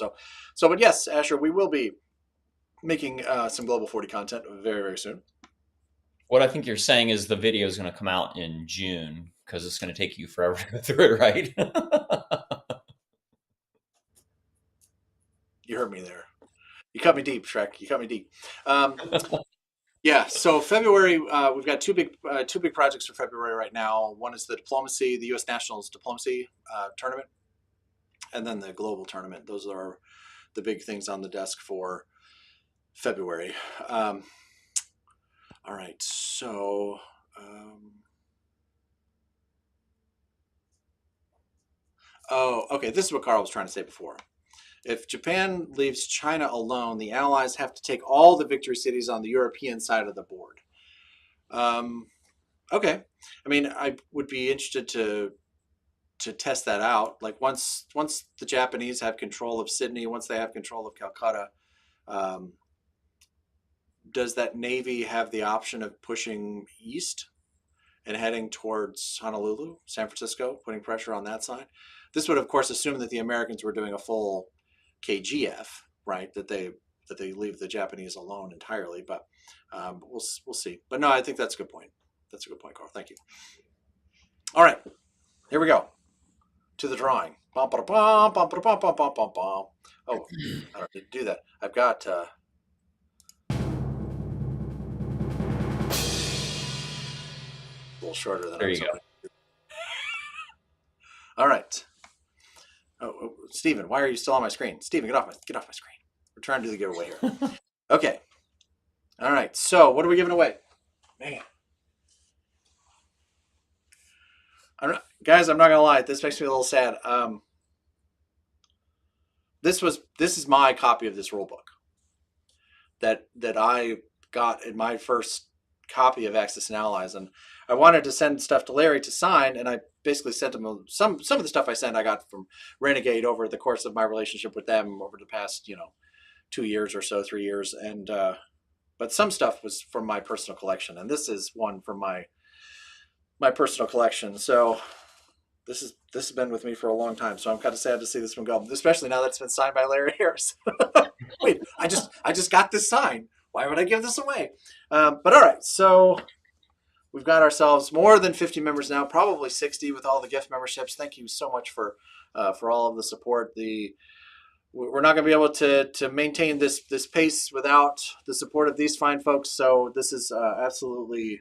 But yes, Asher, we will be making some Global 40 content very, very soon. What I think you're saying is the video is going to come out in June because it's going to take you forever to go through it, right? You heard me there. You cut me deep, Shrek. You cut me deep. Yeah. So February, we've got two big projects for February right now. One is the U.S. Nationals Diplomacy tournament, and then the global tournament. Those are the big things on the desk for February. All right. So. Oh, okay. This is what Carl was trying to say before. If Japan leaves China alone, the Allies have to take all the victory cities on the European side of the board. Okay. I mean, I would be interested to test that out. Like once the Japanese have control of Sydney, once they have control of Calcutta, does that Navy have the option of pushing east and heading towards Honolulu, San Francisco, putting pressure on that side? This would, of course, assume that the Americans were doing a full KGF, right? That they leave the Japanese alone entirely. But we'll see. But no, I think that's a good point. That's a good point, Carl. Thank you. All right, here we go to the drawing. Oh, I don't need to do that. I've got. A little shorter than there I was you hoping. Go. All right. Oh, Steven, why are you still on my screen? Steven, get off my screen. We're trying to do the giveaway here. Okay. All right. So what are we giving away? Man. Guys, I'm not gonna lie. This makes me a little sad. This is my copy of this rule book that I got in my first copy of Axis and Allies, and I wanted to send stuff to Larry to sign, and I basically sent him some of the stuff I sent I got from Renegade over the course of my relationship with them over the past 2 years or so, 3 years, and but some stuff was from my personal collection, and this is one from my personal collection. So this has been with me for a long time. So I'm kind of sad to see this one go, especially now that it's been signed by Larry Harris. Wait, I just got this signed. Why would I give this away? But all right, so we've got ourselves more than 50 members now, probably 60 with all the gift memberships. Thank you so much for all of the support. We're not going to be able to maintain this pace without the support of these fine folks. So this is absolutely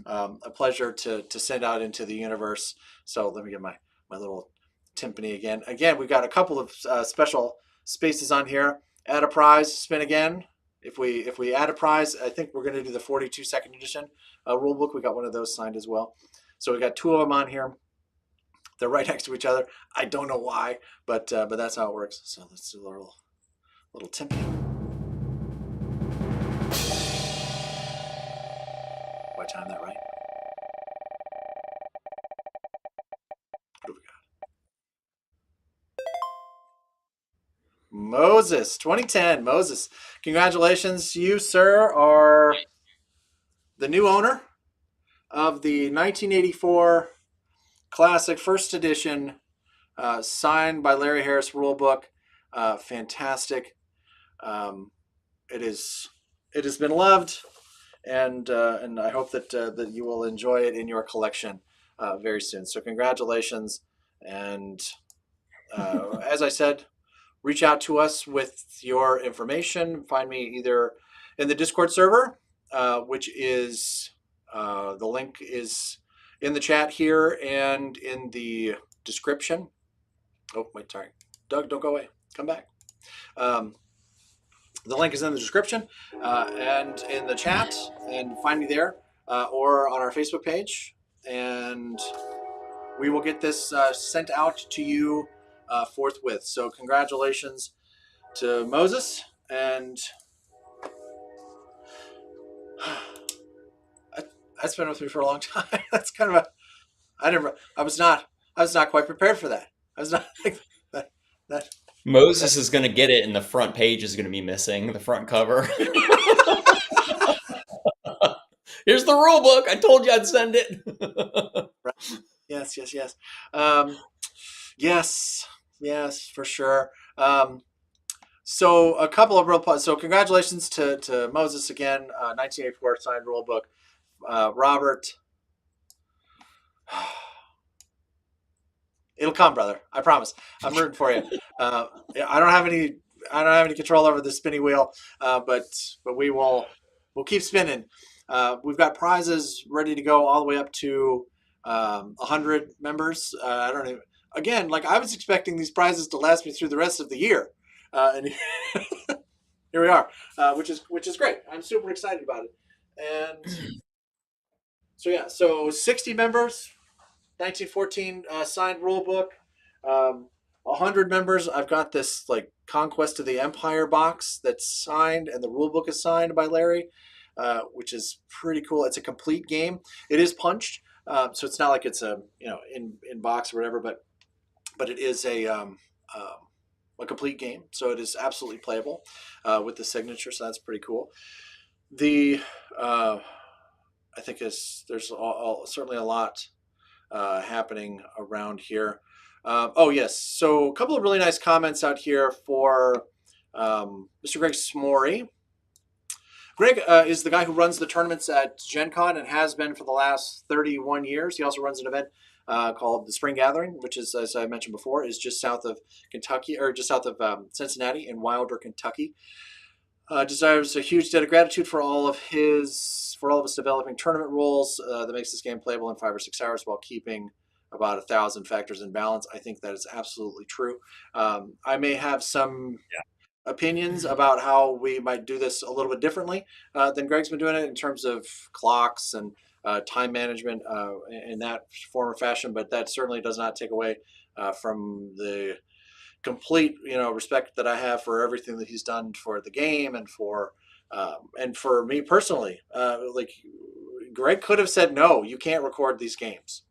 a pleasure to send out into the universe. So let me get my little timpani again. Again, we've got a couple of special spaces on here. Add a prize, spin again. If we add a prize, I think we're going to do the 42nd edition rule book. We got one of those signed as well. So we got two of them on here. They're right next to each other. I don't know why, but that's how it works. So let's do a little timpani. Do I time that right? What do we got? Moses, 2010. Moses, congratulations. You, sir, are the new owner of the 1984 classic first edition, signed by Larry Harris rulebook. Fantastic. It has been loved, and I hope that you will enjoy it in your collection very soon. So congratulations, and as I said, reach out to us with your information. Find me either in the Discord server, which is the link is in the chat here and in the description. Oh, wait, sorry. Doug, don't go away. Come back. The link is in the description and in the chat, and find me there or on our Facebook page, and we will get this sent out to you forthwith. So congratulations to Moses, and that's been with me for a long time. That's kind of I was not quite prepared for that. I was not that. Moses is going to get it, and the front page is going to be missing, the front cover. Here's the rule book. I told you I'd send it. Right. Yes. Yes, for sure. So a couple of so congratulations to Moses again, 1984 signed rule book. Robert, it'll come, brother. I promise. I'm rooting for you. I don't have any I don't have any control over the spinning wheel, but we'll keep spinning. We've got prizes ready to go all the way up to 100 members. I don't even. Again, like I was expecting these prizes to last me through the rest of the year, and here we are, which is great. I'm super excited about it. And so yeah, so 60 members, 1914 signed rule book. 100 members. I've got this like Conquest of the Empire box that's signed, and the rule book is signed by Larry, which is pretty cool. It's a complete game. It is punched, so it's not like it's a in box or whatever, but it is a complete game, so it is absolutely playable with the signature. So that's pretty cool. The I think there's certainly a lot happening around here. Oh yes, so a couple of really nice comments out here for Mr. Greg Smorey. Greg is the guy who runs the tournaments at Gen Con and has been for the last 31 years. He also runs an event called the Spring Gathering, which is, as I mentioned before, is just south of Kentucky, or just south of Cincinnati in Wilder, Kentucky. Desires a huge debt of gratitude for all of us developing tournament rules that makes this game playable in 5 or 6 hours while keeping about 1,000 factors in balance. I think that is absolutely true. I may have some opinions about how we might do this a little bit differently than Greg's been doing it in terms of clocks and time management in that form or fashion, but that certainly does not take away from the complete respect that I have for everything that he's done for the game and for me personally. Like Greg could have said no, you can't record these games.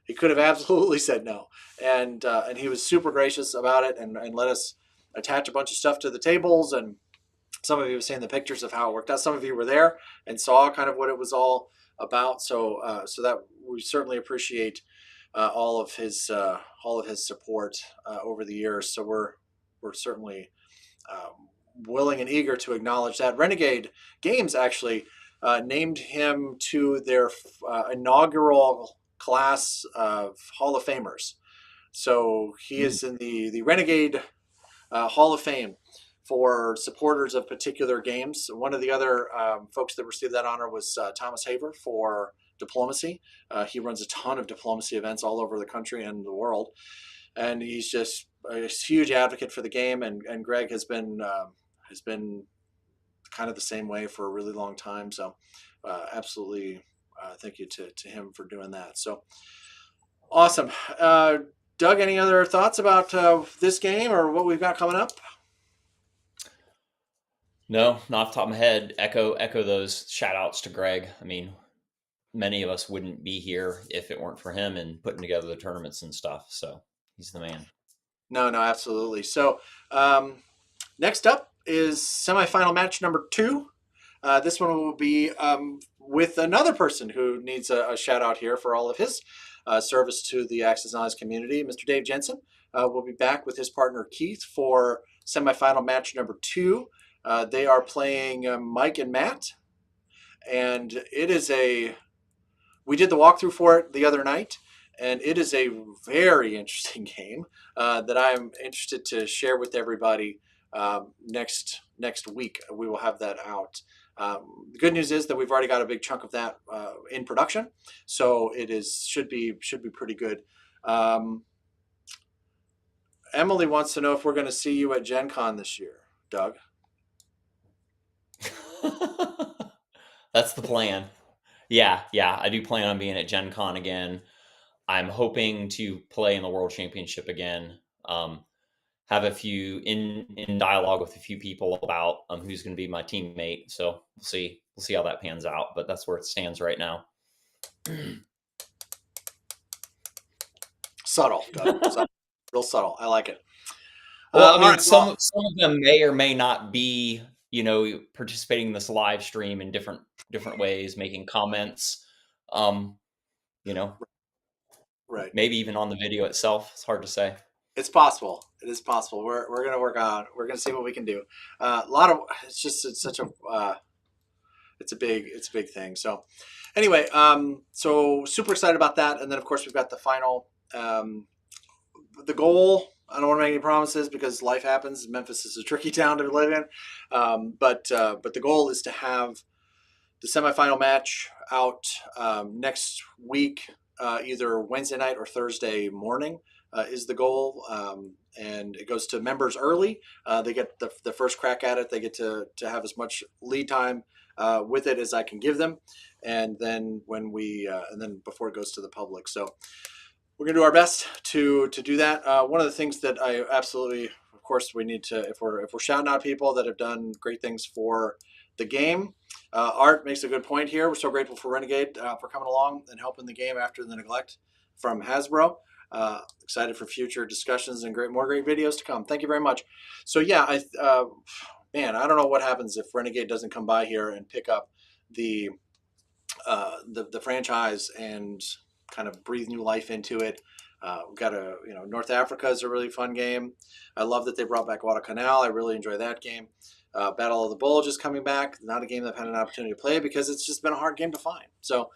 He could have absolutely said no, and he was super gracious about it and let us attach a bunch of stuff to the tables. And some of you have seen the pictures of how it worked out. Some of you were there and saw kind of what it was all about. So that we certainly appreciate all of his support over the years. So we're certainly willing and eager to acknowledge that. Renegade Games actually named him to their inaugural class of Hall of Famers. So he is in the Renegade Hall of Fame for supporters of particular games. One of the other folks that received that honor was Thomas Haver for diplomacy. He runs a ton of diplomacy events all over the country and the world, and he's just a huge advocate for the game. And Greg has been kind of the same way for a really long time. So absolutely thank you to him for doing that. So awesome. Doug, any other thoughts about this game or what we've got coming up? No, not off the top of my head. Echo those shout outs to Greg. I mean, many of us wouldn't be here if it weren't for him and putting together the tournaments and stuff. So he's the man. No, absolutely. So next up is semifinal match number 2. This one will be with another person who needs a shout out here for all of his service to the Access Knowledge community. Mr. Dave Jensen will be back with his partner Keith for semifinal match number 2. They are playing Mike and Matt, and it is we did the walkthrough for it the other night, and it is a very interesting game that I'm interested to share with everybody next week. We will have that out. The good news is that we've already got a big chunk of that in production, so it should be pretty good. Emily wants to know if we're going to see you at Gen Con this year, Doug. That's the plan. Yeah, I do plan on being at Gen Con again. I'm hoping to play in the World Championship again. Have a few in dialogue with a few people about who's going to be my teammate. So we'll see how that pans out. But that's where it stands right now. Subtle, Doug. Real subtle. I like it. Well, I mean, some of them may or may not be, participating in this live stream in different ways, making comments. Right. Maybe even on the video itself. It's hard to say. It's possible. It is possible. We're going to work on it. We're going to see what we can do. It's a big thing. So anyway, so super excited about that. And then of course we've got the final, the goal I don't want to make any promises because life happens. Memphis is a tricky town to live in, but the goal is to have the semifinal match out next week, either Wednesday night or Thursday morning. Is the goal, and it goes to members early. They get the first crack at it. They get to have as much lead time with it as I can give them, and then and then before it goes to the public. So we're gonna do our best to do that. One of the things that I absolutely, of course, we need to, if we're shouting out people that have done great things for the game. Art makes a good point here. We're so grateful for Renegade for coming along and helping the game after the neglect from Hasbro. Excited for future discussions and more great videos to come. Thank you very much. So yeah, man, I don't know what happens if Renegade doesn't come by here and pick up the franchise and kind of breathe new life into it. We've got North Africa is a really fun game. I love that they brought back Guadalcanal. I really enjoy that game. Battle of the Bulge is coming back. Not a game that I've had an opportunity to play because it's just been a hard game to find. So,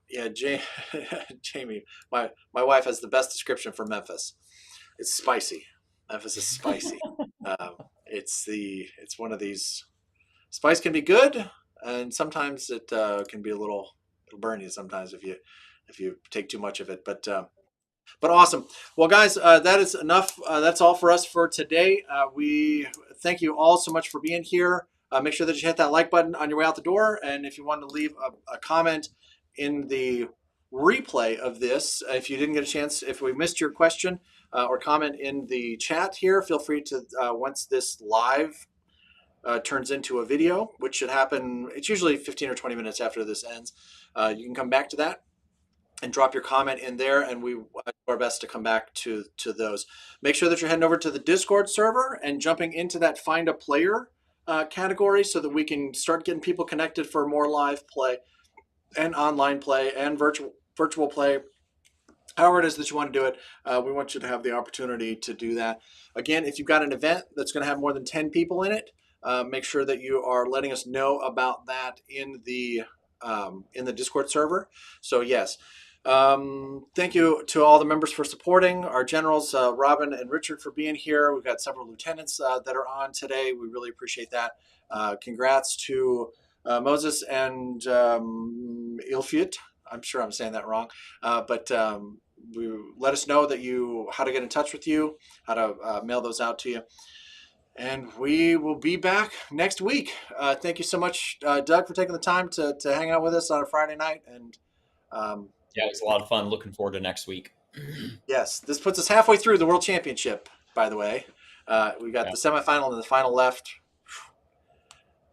yeah, Jamie, my wife has the best description for Memphis. It's spicy. Memphis is spicy. It's one of these. Spice can be good, and sometimes it can be it'll burn you sometimes if you take too much of it. But awesome. Well, guys, that is enough. That's all for us for today. We thank you all so much for being here. Make sure that you hit that like button on your way out the door. And if you want to leave a comment in the replay of this, if you didn't get a chance, if we missed your question or comment in the chat here, feel free to, once this live turns into a video, which should happen, it's usually 15 or 20 minutes after this ends. You can come back to that and drop your comment in there, and we do our best to come back to those. Make sure that you're heading over to the Discord server and jumping into that Find a Player category so that we can start getting people connected for more live play and online play and virtual play. However it is that you want to do it, we want you to have the opportunity to do that. Again, if you've got an event that's going to have more than 10 people in it, make sure that you are letting us know about that in the Discord server. So yes. Thank you to all the members for supporting, our generals, Robin and Richard, for being here. We've got several lieutenants that are on today. We really appreciate that. Congrats to Moses and Ilfut. I'm sure I'm saying that wrong, but let us know how to get in touch with you, how to mail those out to you. And we will be back next week. Thank you so much, Doug, for taking the time to hang out with us on a Friday night. And yeah, it was a lot of fun. Looking forward to next week. Yes, this puts us halfway through the World Championship, by the way. We got the semifinal and the final left.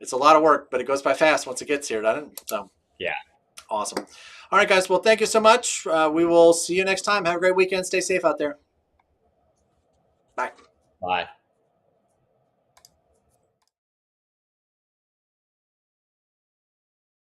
It's a lot of work, but it goes by fast once it gets here, doesn't it? So, yeah. Awesome. All right, guys. Well, thank you so much. We will see you next time. Have a great weekend. Stay safe out there. Bye. Bye.